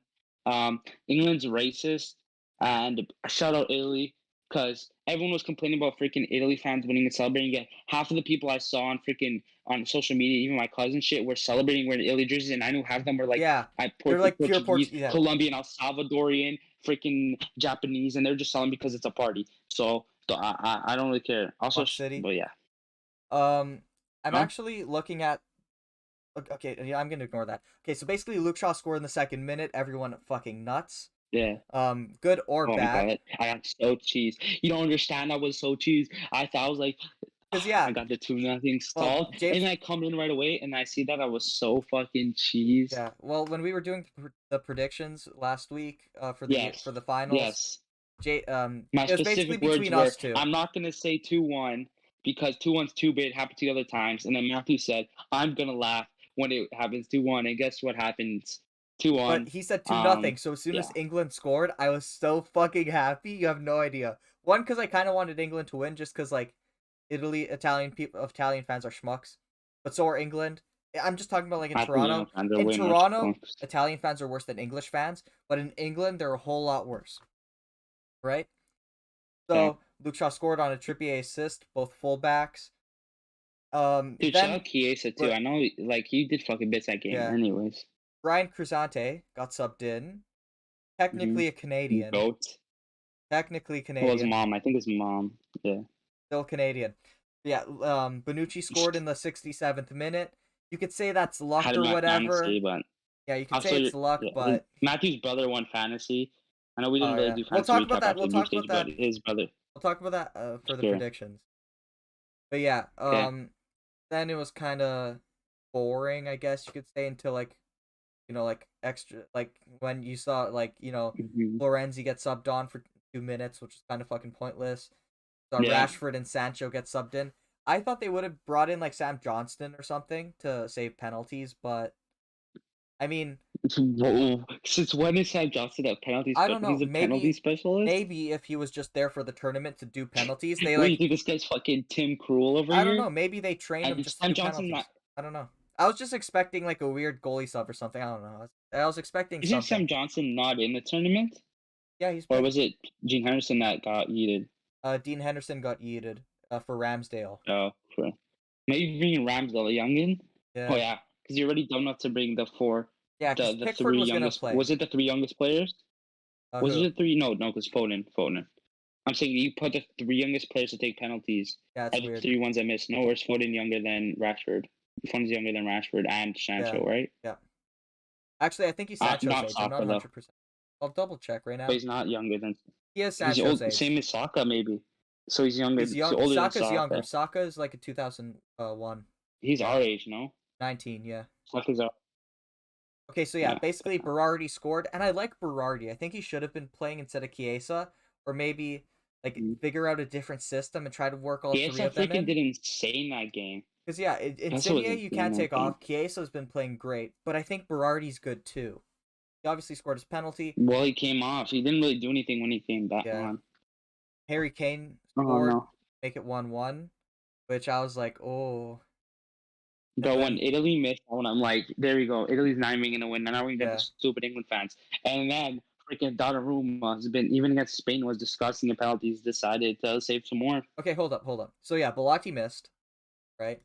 England's racist, and shout out Italy because everyone was complaining about freaking Italy fans winning and celebrating. Yet half of the people I saw on social media, even my cousins, shit, were celebrating wearing Italy jerseys, and I knew half of them were like, they're like pure Portuguese, Colombian, El Salvadorian, freaking Japanese, and they're just selling because it's a party. So I don't really care. Also, City. But yeah. I'm actually looking at. Okay, yeah, I'm gonna ignore that. Okay, so basically, Luke Shaw scored in the second minute. Everyone fucking nuts. Yeah. Good or bad. I got so cheese. You don't understand. I was so cheese. I thought I was like, because yeah, I got the 2-0 stalled, and I come in right away, and I see that I was so fucking cheese. Yeah. Well, when we were doing the predictions last week, for the finals, my it was basically between us two. I'm not gonna say 2-1 because 2-1's too big. It happened 2 other times, and then Matthew said I'm gonna laugh when it happens 2-1, and guess what happens? 2-1. But he said 2-0. So as soon as England scored, I was so fucking happy. You have no idea. One, because I kind of wanted England to win, just because like Italian fans are schmucks, but so are England. I'm just talking about like in Toronto. In Toronto, Italian fans are worse than English fans, but in England, they're a whole lot worse. Right? So Luke Shaw scored on a Trippier assist, both fullbacks. Dude, shout out Chiesa too. I know, like, he did fucking bits that game. Yeah. Anyways, Brian Cruzante got subbed in. Technically a Canadian. Goat. Technically Canadian. Well, his mom. I think his mom. Yeah. Still Canadian. Yeah. Bonucci scored in the 67th minute. You could say that's luck or whatever. Fantasy, but yeah, you could say it's luck, but Matthew's brother won fantasy. I know we didn't really do fantasy. We'll talk about that. We'll talk about that. His brother. We'll talk about that for the predictions. But yeah, then it was kind of boring, I guess you could say, until like, like extra, like when you saw like Florenzi get subbed on for 2 minutes, which is kind of fucking pointless. So Rashford and Sancho get subbed in. I thought they would have brought in like Sam Johnston or something to save penalties, but I mean, Whoa. Since when is Sam Johnson a penalty I don't specialist? know. He's a penalty specialist? Maybe if he was just there for the tournament to do penalties, they What, you like think this guy's fucking Tim Krul over I don't here? know. Maybe they trained him And just to Sam do Johnson not. penalties. I don't know. I was just expecting like a weird goalie sub or something. I don't know. I was expecting Isn't something. Sam Johnson not in the tournament? Yeah, he's Or playing. was it Gene Henderson that got yeeted? Dean Henderson got yeeted for Ramsdale. Oh, sure. Maybe bringing Ramsdale, a youngin? Oh, Yeah, yeah. Because you're already done not to bring the four, yeah, because the Pickford three was gonna youngest. play. Was it the three youngest players? Was it Who? the three? No, no, because Foden. I'm saying you put the three youngest players to take penalties. Yeah, Are it's the weird. three ones I missed? No, or is Foden younger than Rashford? Foden's younger than Rashford and Yeah, Sancho, right? yeah. Actually, I think he's Sancho's Not age. I'm not Saka though. 100%. I'll double check right But now. he's not younger than. He is He's Sancho's old. age. Same as Saka, maybe. So he's younger. He's He's young. older than Saka's younger. Saka. Saka is like a 2001. He's Yeah, our age, no? 19. Yeah. Saka's our. Okay, so yeah, Yeah. basically Berardi scored, and I like Berardi. I think he should have been playing instead of Chiesa, or maybe like figure out a different system and try to work all three Chiesa of them freaking in. did insane that game. Because yeah, Chiesa was Insigne you insane can't that take game. off. Chiesa's been playing great, but I think Berardi's good too. He obviously scored his penalty. Well, he came off. He didn't really do anything when he came back Yeah, on. Harry Kane Oh scored, no. make it 1-1, which I was like, oh. And But when then Italy missed one, I'm like, there we go. Italy's not even gonna win. Now we get the yeah. stupid England fans. And then freaking Donnarumma has been even against Spain was disgusting in penalties. Decided to save some more. Okay, hold up. So yeah, Bellotti missed, right?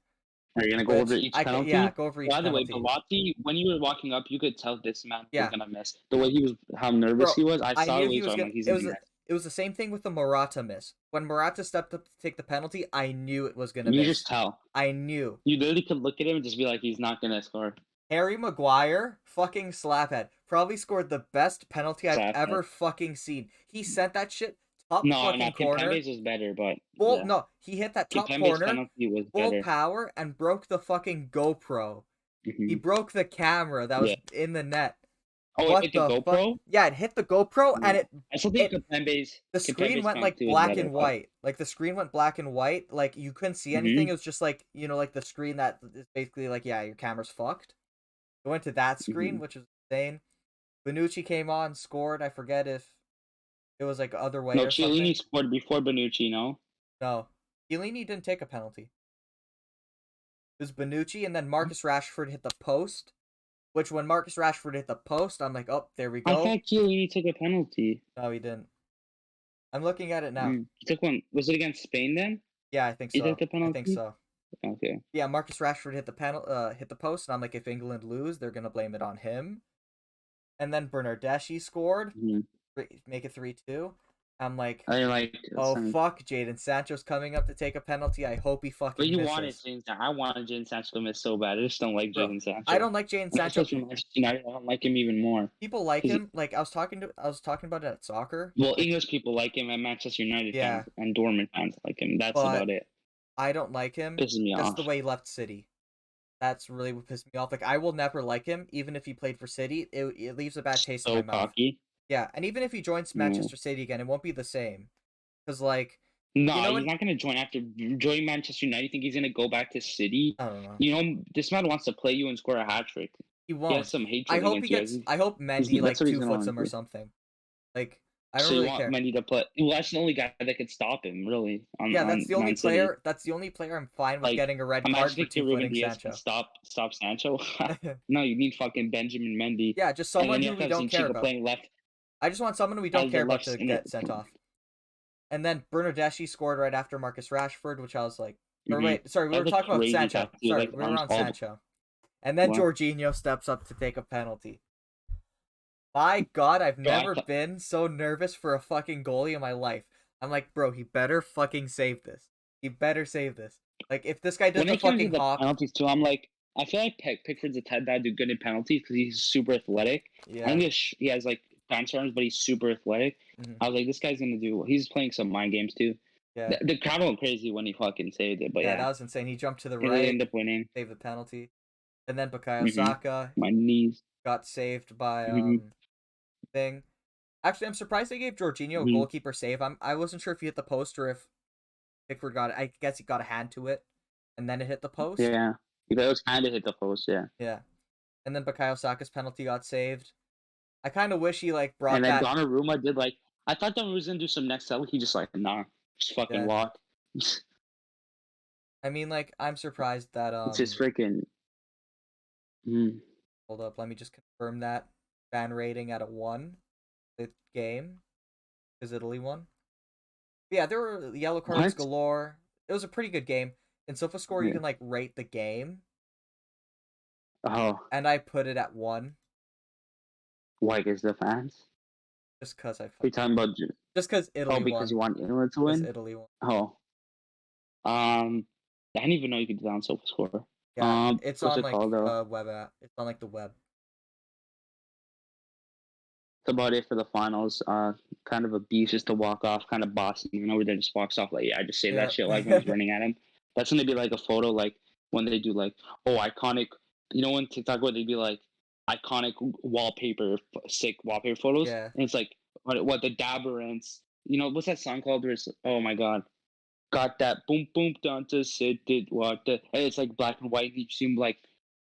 Are you gonna go over Which each I can yeah, penalty? go over each By the way, penalty. Bellotti, when you were walking up, you could tell this man was Yeah, gonna miss. The way he was, how nervous bro, he was. I I saw the knew way he he was. was I'm gonna. like, he's gonna miss. It was the same thing with the Morata miss. When Morata stepped up to take the penalty, I knew it was gonna You miss. just tell. I knew. You literally could look at him and just be like, he's not gonna score. Harry Maguire, fucking slaphead, probably scored the best penalty I've Slap it. ever fucking seen. He sent that shit top No, fucking corner. Kimpembe's was better, but Full yeah. no, he hit that top Kimpembe's corner, penalty was full better. power, and broke the fucking GoPro. He Hmm. broke the camera that was Yeah. in the net. Oh, it What hit the the fuck? GoPro? Yeah, it hit the GoPro and Yeah. I still think it the screen Kimpembe's went like penalty was black better, and but white. Like the screen went black and white. Like you couldn't see anything. It was just like, like the screen that is basically like, yeah, your camera's fucked. It went to that screen, which is insane. Bonucci came on, scored. I forget if it was like other way no, or something. Chiellini scored before Bonucci, no? No. Chiellini didn't take a penalty. It was Bonucci, and then Marcus Rashford hit the post. Which when Marcus Rashford hit the post, I'm like, oh, there we I go. thought Chiellini took a penalty. No, he didn't. I'm looking at it now. He took one. Was it against Spain then? Yeah, I think He took so. the I think penalty? so. Okay. Yeah, Marcus Rashford hit the post, and I'm like, if England lose, they're gonna blame it on him. And then Bernardeschi scored, Mm-hmm. make it 3-2. I'm like, I like. oh fuck, Jadon Sancho's coming up to take a penalty. I hope he But fucking you wanted misses. Jaden Sancho. I wanted Jaden Sancho to miss so bad. I just don't like Bro, Jaden I Sancho. don't like Jadon Manchester Sancho. United, I don't like him even more. People like 'Cause him. Like I was talking about it at soccer. well, Like, English people like him, and Manchester United fans yeah, and Dortmund fans like him. That's but about it. I don't like him. Pisses me Just off. the way he left City. That's really what pissed me off. Like I will never like him, even if he played for City. It leaves a bad taste in my So mouth. cocky. Yeah, and even if he joins No, Manchester City again, it won't be the same. Cause like, no, he's when not gonna join after joining Manchester United. You think he's gonna go back to City? I don't know, You know, this man wants to play you and score a hat trick. he He has won't. some I hatred hope he against you. gets. I hope Mendy That's like what he's two gonna foots want him or to do. something. Like I don't So you really want care. Mendy to play? Well, that's the only guy that could stop him, really, Yeah, on Man City. That's the only player I'm fine with Like, getting a red card imagine for Victor Ruben two-footing Diaz can Sancho. stop Sancho. No, you need fucking Benjamin Mendy, Yeah, just and someone then you who have to we have don't care Zinchenko about. playing left I just want someone we don't as the care about left to in the. get sent off. And then Bernardeschi scored right after Marcus Rashford, which I was like, or Mm-hmm. wait, sorry, we were That's a talking about crazy Sancho. tattoo, Sorry, like we were arms on all. Sancho. And then What? Jorginho steps up to take a penalty. My God, I've Bro, never been so nervous for a fucking goalie in my life. I'm like, bro, he better fucking save this. He better save this. Like, if this guy does when the it comes to fucking the hop, penalties too, I'm like, I feel like Pickford's the type that do good in penalties because he's super athletic. I yeah. think he has like bounce arms, but he's super athletic. Mhm. I was like, this guy's gonna do. He's playing some mind games too. Yeah. The crowd went crazy when he fucking saved it, but Yeah, yeah, that was insane. He jumped to the he really right, ended up winning. saved the penalty. And then Bukayo Mm-hmm. Saka My knees. got saved by Mm-hmm. thing. Actually, I'm surprised they gave Jorginho a Mm-hmm. goalkeeper save. I wasn't sure if he hit the post or if Pickford got it. I guess he got a hand to it, and then it hit the post. Yeah, that was kind of hit the post. Yeah. Yeah. and then Bukayo Saka's penalty got saved. I kind of wish he like brought And then that. Donnarumma did like I thought Donnarumma was gonna do some next level. He just like nah, just fucking Yeah, walk. I mean, like I'm surprised that It's just freaking. Mm. hold up, let me just confirm that fan rating at a 1. The game because Italy won. But yeah, there were yellow cards What? galore. It was a pretty good game. In SofaScore, you Yeah. can like rate the game, Oh, and I put it at 1 white is the fans. just cause I You're talking about just cause oh Italy because you won. want England to Because win. Italy won. Oh, I didn't even know you could do that on SofaScore. Yeah, it's What's on it like called though? web app. It's on like the web. That's about it for the finals. Kind of a beast just to walk off, kind of bossy. You know, where they just walks off like, yeah, I just say that Yeah. shit like when he's running at him. That's gonna be like a photo, like when they do like, oh, iconic. You know, when TikTok where they'd be like, iconic wallpaper, sick wallpaper photos, Yeah. and it's like what the Dabberants. You know, what's that song called? Where it's, oh my god, got that boom boom done to sit did what the and it's like black and white. You see him like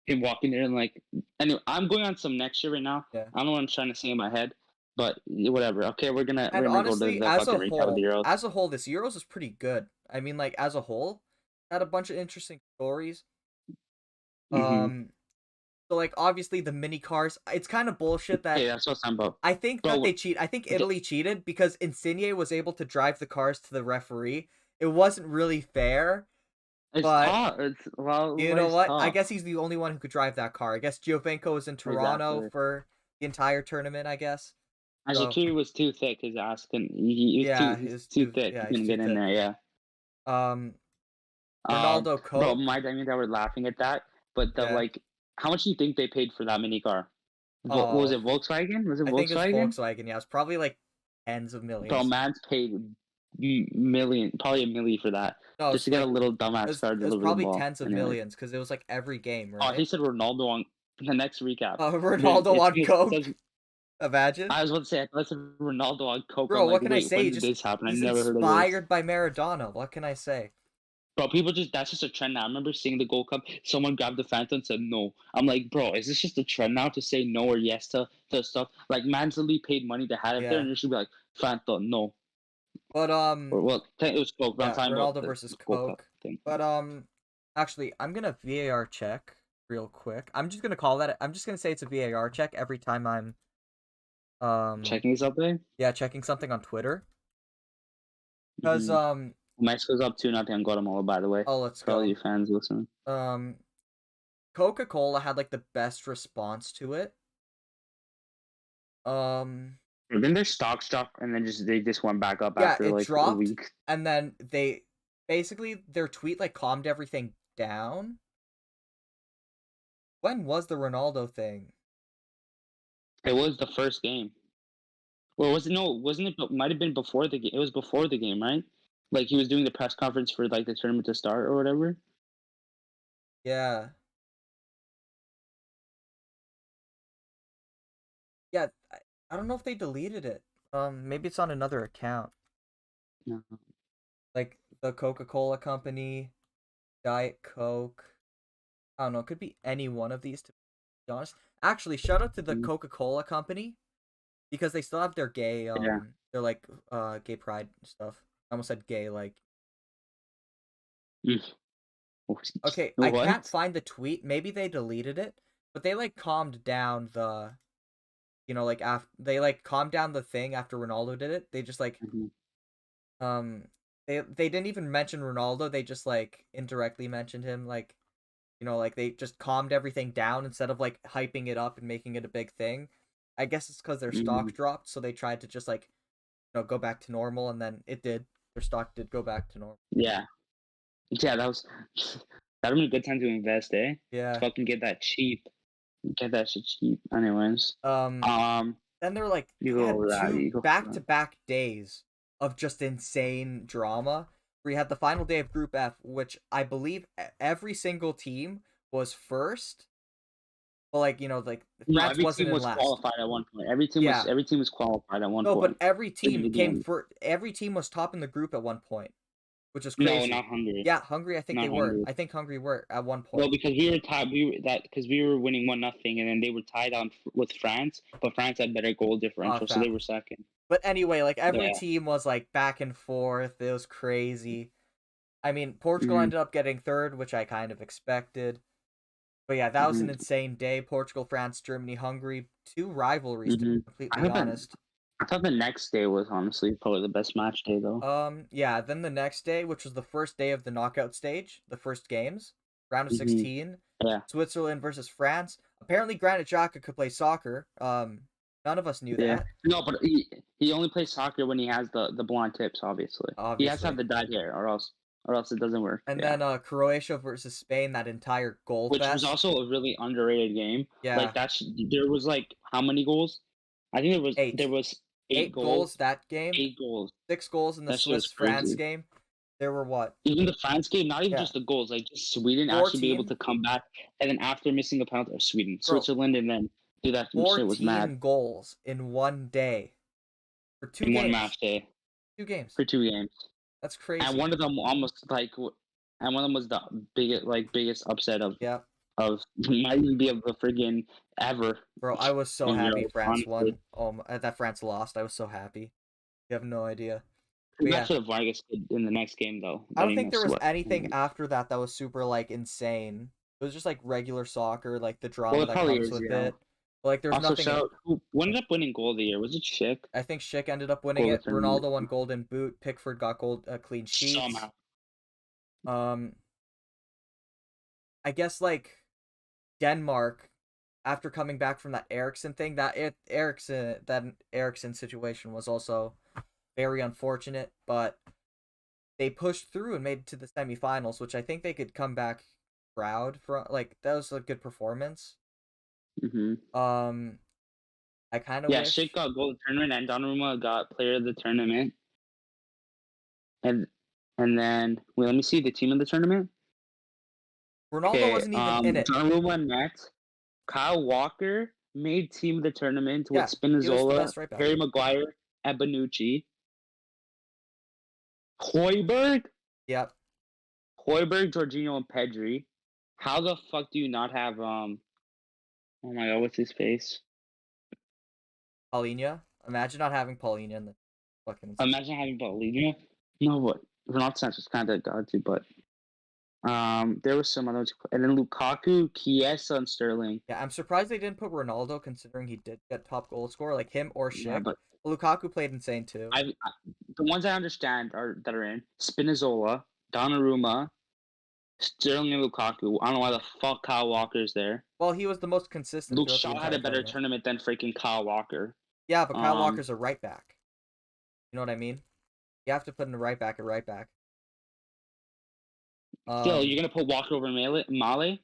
him walking there and like anyway. I'm going on some next year right now. Yeah. I don't know what I'm trying to say in my head, but whatever. Okay, we're gonna And go to honestly, the fucking recap of the Euros. as a whole, this Euros is pretty good. I mean, like as a whole, had a bunch of interesting stories. Mm-hmm. So like obviously the mini cars, it's kind of bullshit Hey, that that's what I'm about. I think that Bro, they cheat. I think okay, Italy cheated because Insigne was able to drive the cars to the referee. It wasn't really fair, it's but tough. It's well, you what know is what? I tough? guess he's the only one who could drive that car. I guess Giovinco was in Toronto Exactly. for the entire tournament, I guess. So Shaqiri was too thick. His ass couldn't. He was yeah, he's too thick. He he's couldn't too get in thick. there. Yeah. Um, Um, Ronaldo bro, Coke. my dad and I were laughing at that, but the Yeah. like, how much do you think they paid for that mini car? What was Oh, it? Volkswagen? Was it I think it's Volkswagen? Volkswagen. Yeah, it's probably like tens of Bro, millions. man's paid million, probably a milli for that, No, just it's to get a like little dumbass car to it's deliver the probably ball. tens of Anyways, millions because it was like every game, oh, he right? said Ronaldo on the next recap. Ronaldo It's on it says Coke. Imagine. I was about to say I thought it said Ronaldo on coke. I'm Bro, like, what can I wait, say? when did this happen? I He's never heard of this. inspired by Maradona. What can I say? Bro, people just that's just a trend now. I remember seeing the Gold Cup. Someone grabbed the Fanta and said no. I'm like, bro, is this just a trend now to say no or yes to stuff? Like, Mansley paid money to have it there, Yeah. and you should be like, Fanta, no. But Or well, it was Coke, but I'm yeah, talking about Ronaldo the versus Gold Cup Coke. thing. But actually, I'm gonna VAR check real quick. I'm just gonna call that. I'm just gonna say it's a VAR check every time I'm um Checking something. yeah checking something on Twitter. Cause Mm-hmm. Mexico's up 2-0 on Guatemala, by the way. oh, let's For all go. you fans listening. Um, Coca-Cola had like the best response to it. Um, Then their stocks dropped, and then they just went back up yeah, after it like a dropped, week. and then they basically their tweet like calmed everything down. When was the Ronaldo thing? It was the first game. Well, was it no? Wasn't it? Might have been before the game. It was before the game, right? Like he was doing the press conference for like the tournament to start or whatever. Yeah, yeah. I don't know if they deleted it. Maybe it's on another account, No. like the Coca-Cola company, Diet Coke. I don't know. It could be any one of these. To be honest, actually, shout out to the Mhm. Coca-Cola company because they still have their gay Yeah. their like gay pride stuff. I almost said gay like. Mm. Okay, I can't What? find the tweet. Maybe they deleted it, but they like calmed down the like after they like calmed down the thing after Ronaldo did it. They just like Mhm. um they didn't even mention Ronaldo. They just like indirectly mentioned him like like they just calmed everything down instead of like hyping it up and making it a big thing. I guess it's cuz their stock Mhm. dropped, so they tried to just like go back to normal, and then it did. Their stock did go back to normal. Yeah. Yeah. That was that would be a good time to invest, eh? Yeah. Fucking get that cheap. Get that shit cheap. Anyways, Um um, then they're like you they go had over that. two You go over that. back-to-back days of just insane drama. We had the final day of Group F, which I believe every single team was first, but like like No, France every wasn't team in was last. qualified at one point. Yeah, Every team was qualified at one no, but point. In the every team game. was top in the group at one point. which is No, crazy. not Hungary. Yeah, Hungary. I think they Not were. Hungary. I think Hungary were at one Well, point. because we were tied, because we were winning 1-0, and then they were tied on with France, but France had better goal differential, so they were second. But anyway, like every Yeah. team was like back and forth. It was crazy. I mean, Portugal Mhm. ended up getting third, which I kind of expected. But yeah, that was an Mhm. insane day. Portugal, France, Germany, Hungary, two rivalries to be Mhm. completely honest. I thought the next day was honestly probably the best match day though. Yeah, then the next day, which was the first day of the knockout stage, the first games, round of Mhm. 16, Yeah. Switzerland versus France. Apparently Granit Xhaka could play soccer. None of us knew Yeah. that. No, but he only plays soccer when he has the blonde tips. Obviously, he has to have Obviously. the dyed hair, or else it doesn't work. And Yeah. then Croatia versus Spain, that entire goal Which was fest. also a really underrated game. Yeah, Like there was like how many goals? I think there 8. was eight 8 goals goals. that game. 8 goals. 6 goals in the That shit was Swiss France crazy. game. There were what? Even the France game, not even Yeah, just the goals, like just Sweden actually be able 14, to come back, and then after missing a penalty, or bro, Switzerland, and then do that shit was mad 14 goals in one day for 2 in one games. match day 2 games. for 2 games, That's and crazy. one of them almost and one of them was the biggest upset Yeah, might even be of the friggin' ever bro, I was so in happy Europe, France honestly. won. That France lost. I was so happy. You have no idea. But Congrats yeah, to Vargas in the next game though, I don't getting think a there was sweat. anything after that that was super like insane. It was just like regular soccer, like the Well, drama it that probably comes is, with yeah. it. But like, there's Also, nothing. shout out who ended up winning goal of the year? Was it Schick? I think Schick ended up winning Goal of it. the tournament Ronaldo won Golden Boot. Pickford got gold clean sheets. somehow. Um, I guess like Denmark, after coming back from that Ericsson thing, that Ericsson situation was also very unfortunate. But they pushed through and made it to the semifinals, which I think they could come back proud for. Like that was a good performance. Hmm. Um, I kind of Yeah, Schick wish got goal of the tournament, and Donnarumma got player of the tournament, and then wait, let me see the team of the tournament. Ronaldo Okay, wasn't even in it. Donnarumma net. Kyle Walker made team of the tournament with Yeah, he was the Spinazzola, best right back. Harry Maguire, and Bonucci. Hoiberg, Yep. Jorginho, and Pedri. How the fuck do you not have Oh my god, what's his face? Paulinho. Imagine not having Paulinho in the fucking. Imagine having Paulinho. No, what? Ronaldo Sanchez kind of got to, but there was some others, and then Lukaku, Chiesa, and Sterling. Yeah, I'm surprised they didn't put Ronaldo, considering he did get top goal scorer, like him or Yeah, Schick. but Lukaku played insane too. the ones I understand that are in Spinazzola, Donnarumma, Sterling, and Lukaku. I don't know why the fuck Kyle Walker's there. Well, he was the most consistent Luke throughout the Shaw had entire a better tournament. tournament than freaking Kyle Walker. Yeah, but Kyle Um, Walker's a right back. You know what I mean? You have to put in a right back at right back. Still, Um, you're gonna put Walker over Male? You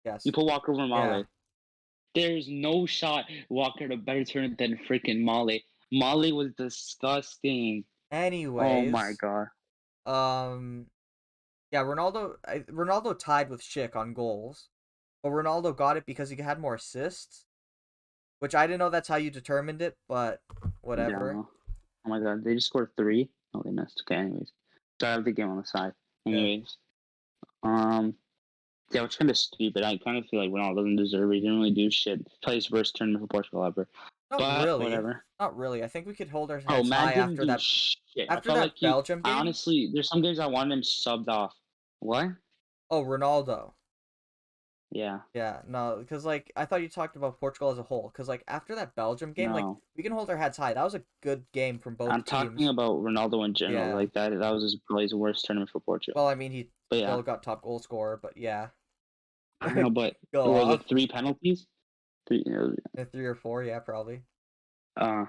yes. put Walker over Yeah. Male. There's no shot Walker had a better tournament than freaking Male. Male was disgusting. Oh my Anyways, god. um, yeah, Ronaldo tied with Schick on goals, but Ronaldo got it because he had more assists, which I didn't know that's how you determined it, but whatever. Yeah. Oh my god, they just scored 3. Oh, they missed. Okay, anyways. So I have the game on the side. Yeah. Anyways, um, yeah, it's kind of stupid. I kind of feel like Ronaldo doesn't deserve it. He didn't really do shit. Probably his worst tournament for Portugal ever. Not But really. whatever. Not really. I think we could hold our Oh, heads man high didn't do shit. I after felt like that Belgium I game. honestly, there's some games I wanted him subbed off. What? Oh, Ronaldo. Yeah. Yeah, no, because like I thought you talked about Portugal as a whole. Because like after that Belgium game, like No. we can hold our heads high. That was a good game from I'm both talking teams. about Ronaldo in general. Yeah. Like that was probably his worst tournament for Portugal. Well, I mean he But yeah. still got top goal scorer, but yeah. I know, but Go was it off. 3 penalties? 3, 3 or 4, yeah, probably. uh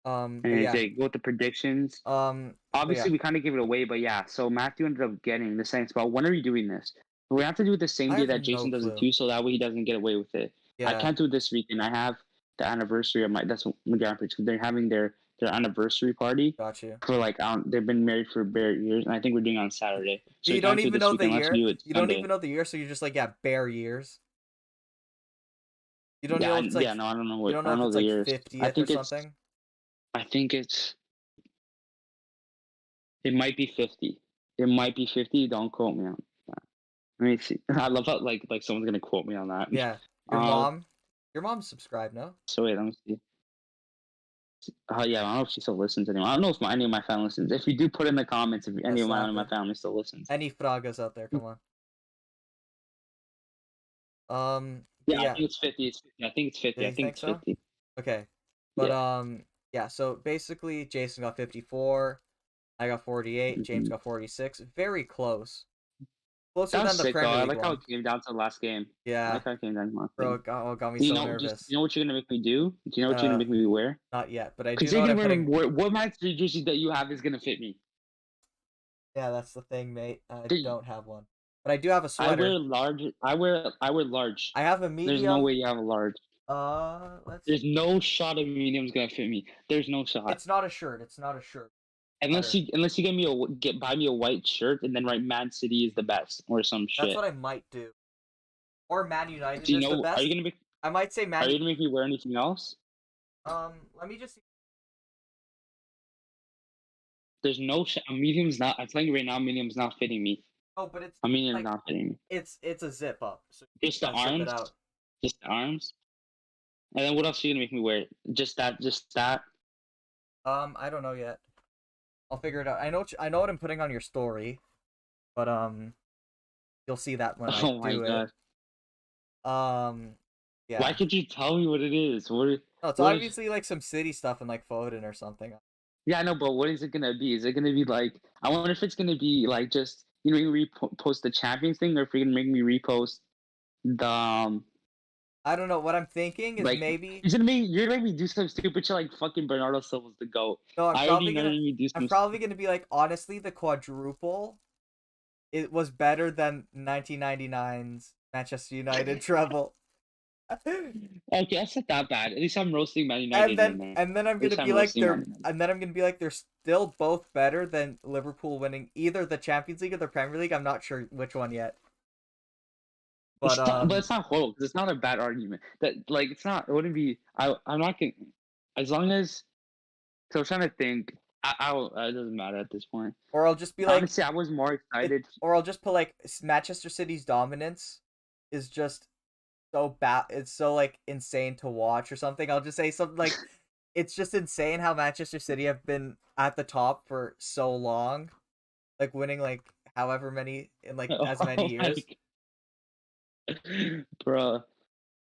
But and yeah. they go with the predictions. But yeah. Obviously, we kind of gave it away, but yeah. So Matthew ended up getting the same spot. When are you doing this? We have to do it the same I day have that no Jason does it clue. too, so that way he doesn't get away with it. I Yeah, can't do it this weekend. I have the anniversary of that's my grandparents. They're having their anniversary party got you. for like they've been married for bare years, and I think we're doing it on Saturday. So we You don't can't do it even this know the weekend unless year. we do it You don't Sunday. even know the year, so you're just like, yeah, bare years. You don't Yeah, know if it's like yeah. No, I don't know you what don't I know don't if know it's the like years. I 50th or think it's something. I think it's it might be 50. It might be 50. Don't quote me on that. Let me see. I love how like someone's gonna quote me on that. Yeah. Your Uh, mom. Your mom's subscribed, no? so wait, let me see. Yeah, I don't know if she still listens anymore. I don't know if any of my family listens. If you do, put in the comments if any of Slap my it. family still listens. Any Fragas out there? Come on. But Yeah, I yeah. think it's 50. It's 50. I think it's 50. Do I you think think it's so? 50. Okay. But Yeah. yeah. So basically, Jason got 54. I got 48. James Mm-hmm. got 46. Very close. Closer That was than the sick though. Premier I League like how one. it came down to the last game. I Yeah. like how it came down to the last Bro, game. got me You so know, just nervous. you know what you're gonna make me do? Do you know what you're gonna make me wear? Not yet, but I do Because know you're what gonna I'm wear putting. what my three jerseys that you have is gonna fit me. Yeah, that's the thing, mate. I The- don't have one, but I do have a I wear sweater. large. I wear large. I have a There's no way medium. you have a large. Let's There's see. no shot of medium's gonna fit me. There's no shot. It's not a shirt. It's not a shirt. Unless Sweater. you buy me a white shirt and then write Man City is the best or some That's shit. what I might do. Or Man Do United you is the know? best. I might say Are Man. you gonna make me wear anything else? Let me just see. There's no a medium's not. I'm telling you right now, medium's not fitting me. Oh, but it's A medium's like not fitting me. it's a zip up, so you Just the can zip it arms, out. just the arms. And then what else are you gonna make me wear? Just that, just that. I don't know yet. I'll figure it out. I know what I'm putting on your story, but you'll see that when I Oh my do it. god! Why Yeah. could you tell me what it is? No, it's What is? obviously like some city stuff in like Foden or something. Yeah, I know, but what is it gonna be? Is it gonna be like? I wonder if it's gonna be like just you repost the champions thing, or if you're gonna make me repost the I don't know. What I'm thinking is like maybe you're gonna make me do some stupid shit like fucking Bernardo Silva's the goat. no. I already know you're gonna do I'm some. probably gonna be like honestly the quadruple. It was better than 1999's Manchester United treble. Okay, that's not that bad. At least I'm roasting Man United in there. And then I'm At gonna least be I'm like roasting Man United. they're still both better than Liverpool winning either the Champions League or the Premier League. I'm not sure which one yet. But But it's not horrible because it's not a bad argument. That like it's not. It wouldn't be. I'm not gonna. As long as. So I'm trying to think. It doesn't matter at this point. or I'll just be like Honestly, I was more excited. or I'll just put like Manchester City's dominance is just so bad. It's so like insane to watch or something. I'll just say something like it's just insane how Manchester City have been at the top for so long, like winning like however many in like as many Oh my, years. bro.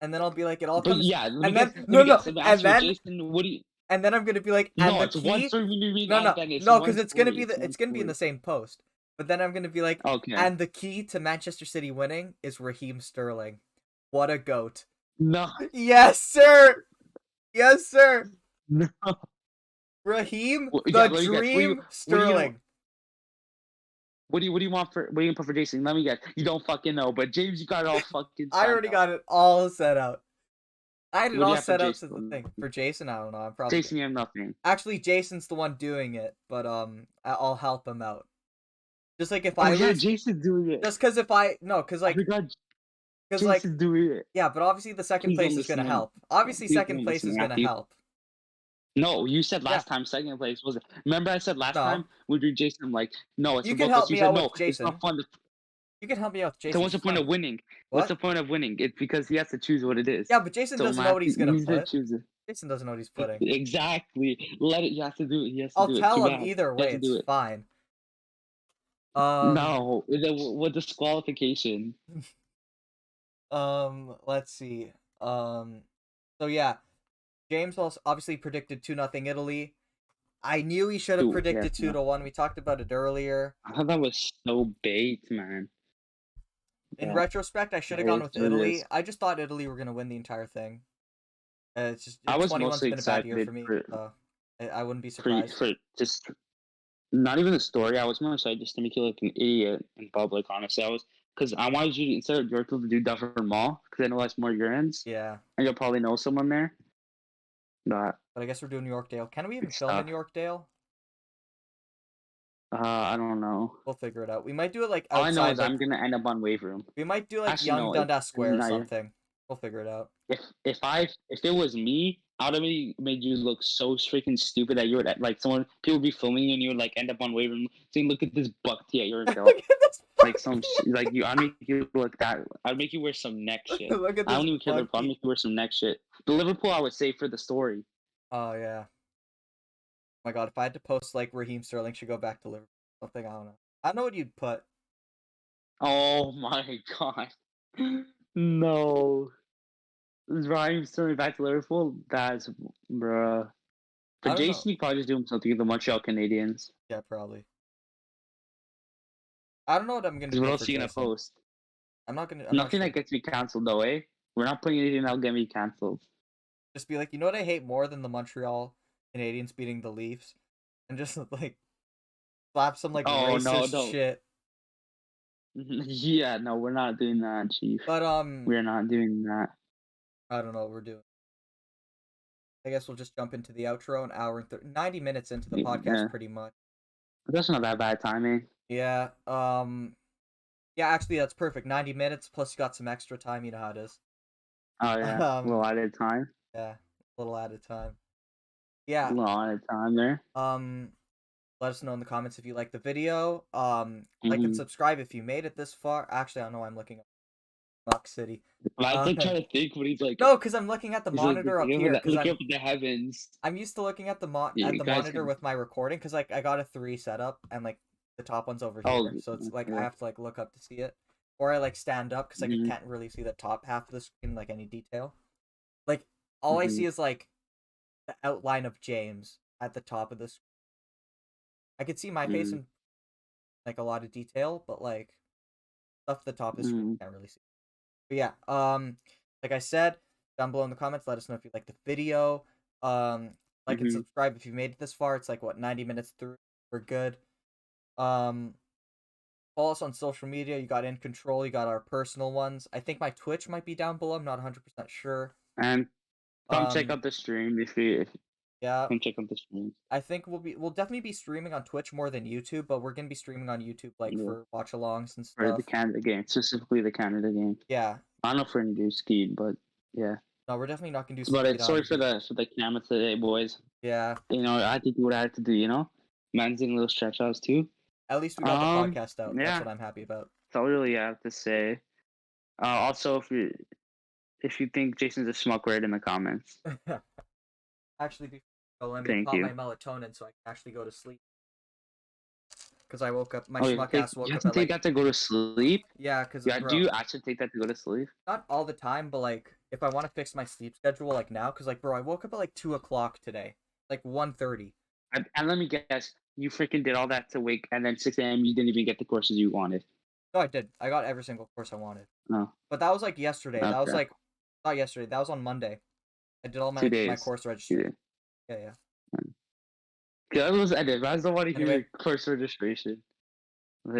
And then I'll be like, it all But comes, yeah, let me and guess. then Let no me no, guess. Let me ask you, Jason. What do you? and then I'm gonna be like, and No, the it's one key, story you read no and no then it's no, one because it's gonna story. be It's one it's gonna be in story. the same post. But then I'm gonna be like, Okay. and the key to Manchester City winning is Raheem Sterling. What a goat! No. Yes, sir. Yes, sir. No. Raheem, Yeah, the let me guess. Dream What are you gonna Sterling. what do you want for what are you gonna put for Jason? Let me guess. You don't fucking know, but James, you got it all fucking I signed already out. got it all set out. I had it What do you all have for set out since the Jason? thing. For Jason, I don't know. I'm probably Jason, you have nothing. actually Jason's the one doing it, but I'll help him out. Just like if Oh I yeah, lose, Jason's doing it. just because if I no, I forgot because like Jason's doing it. yeah, but obviously the second Please place don't is listen gonna to him. help. Obviously, Please second don't place listen is to gonna Matthew. help. No, you said Yeah, last time second place was it? Remember I said last no, time we drew Jason. I'm like, no, it's you for can both of help us. You me said out no, with it's not Jason. fun. You can help me out with So Jason. what's the It's point fine. of winning? What's What? the point of winning? It's because he has to choose what it is. Yeah, but Jason So doesn't know what he's Matthew, gonna he's the put. chooser. Jason doesn't know what he's putting. Exactly. Let it. He has to do it. He has to I'll do it. Too tell him bad. either He has way. to It's do it. fine. Um, No, with disqualification. let's see. So yeah, James also obviously predicted 2-0 Italy. I knew he should have Dude, yeah, predicted 2-1. We talked about it earlier. I thought that was so bait, man. In Yeah, retrospect, I should have it gone is with what it Italy. is. I just thought Italy were gonna win the entire thing. It's just I was 21's mostly been a bad year excited for me, for so I wouldn't be for surprised. for just not even the story. I was more excited just to make you look an idiot in public. Honestly, I was because I wanted you instead of Yorkville to do Duffer Mall because I know that's more your ends, Yeah, and you'll probably know someone there. But but I guess we're doing Yorkdale. Can we even good film in stuff. Yorkdale? I don't know. We'll figure it out. We might do it like All I know outside, is I'm like gonna end up on Wave Room. we might do like Actually, Young no. It's Dundas Square or not. something. We'll figure it out. If it was me, automatically made you look so freaking stupid that you would like people would be filming you and you would like end up on waiver room saying, "Look at this buck tea at Look Yorkdale." at this Like like you, I make you look that. I'd make you wear some neck shit. Look at I this don't even care Liverpool. I'd bucky. make you wear some neck shit. The Liverpool I would save for the story. Oh yeah. My God, if I had to post like Raheem Sterling should go back to Liverpool, something I don't know. I don't know what you'd put. Oh my god. No. Raheem Sterling back to Liverpool? That's bruh. For I don't know. Jason, he probably just doing something with the Montreal Canadiens. Yeah, probably. I don't know what I'm gonna Because what put else for are you gonna Jason. post? I'm not gonna. I'm not Nothing sure. that gets me canceled though, eh? We're not putting anything that'll get me canceled. Just be like, you know what I hate more than the Montreal Canadiens beating the Leafs, and just like slap some like Oh no, racist no. shit. Yeah, no, we're not doing that, Chief. But We're not doing that. I don't know what we're doing. I guess we'll just jump into the outro. An hour and 90 minutes into the podcast, Yeah. pretty much. That's not that bad timing. Yeah. Yeah, actually, that's perfect. 90 minutes plus you got some extra time. You know how it is. Oh yeah. A little added time. Yeah, a little added time. A Yeah. little added time there. Let us know in the comments if you like the video. Like and Mm-hmm. subscribe if you made it this far. Actually, I don't know. I'm looking at Muck City. I was like trying to think what No, because I'm looking at the he's like monitor up here. Because looking up at the heavens. I'm used to looking at the Yeah, you guys monitor can. with my recording. Because like I got a 3 setup and like the top one's over Oh, here, so it's like I yeah. have to like look up to see it, or I like stand up because like I Mm-hmm. can't really see the top half of the screen like any detail. Like all I Mm-hmm. see is like the outline of James at the top of this. I could see my face Mm-hmm. in like a lot of detail, but like stuff at the top of the screen Mm-hmm. I can't really see. But yeah, like I said, down below in the comments, let us know if you like the video. Like and Mm-hmm. subscribe if you made it this far. It's like what 90 minutes through. We're good. Um, Follow us on social media. You got InControl. You got our personal ones. I think my Twitch might be down below. I'm not 100% sure. And come check Um, out the stream if yeah, come check out the stream. I think we'll definitely be streaming on Twitch more than YouTube, but we're gonna be streaming on YouTube like Yeah. for watch-alongs and For the stuff. Canada game, specifically the Canada game. Yeah, I don't know if we're gonna do skied, but yeah. no, we're definitely not gonna do But speed sorry on for here. the camera today, boys. Yeah, You know, I think we would have to do, man's in little stretch outs too. at least we got the podcast out. That's Yeah, what I'm happy about. that's all really I have to say. Also, if you think Jason's a smoke, write in the comments. Actually, let me Thank pop my you. melatonin so I can actually go to sleep. Because I woke up, my Oh, schmuck ass you woke have up to at take like, that to go to sleep. yeah, because Yeah, do bro, you actually take that to go to sleep? not all the time, but like if I want to fix my sleep schedule like now, because like bro, I woke up at like 2 o'clock today, like 1:30. And let me guess, you freaking did all that to wake, and then 6 a.m. you didn't even get the courses you wanted. No, I did. I got every single course I wanted. Oh, But that was like yesterday. That was okay. like not yesterday. That was on Monday. I did all 2 my days. course 2 registration. days. Yeah, yeah. Okay, that was edit. I don't want to hear Anyway, your course registration.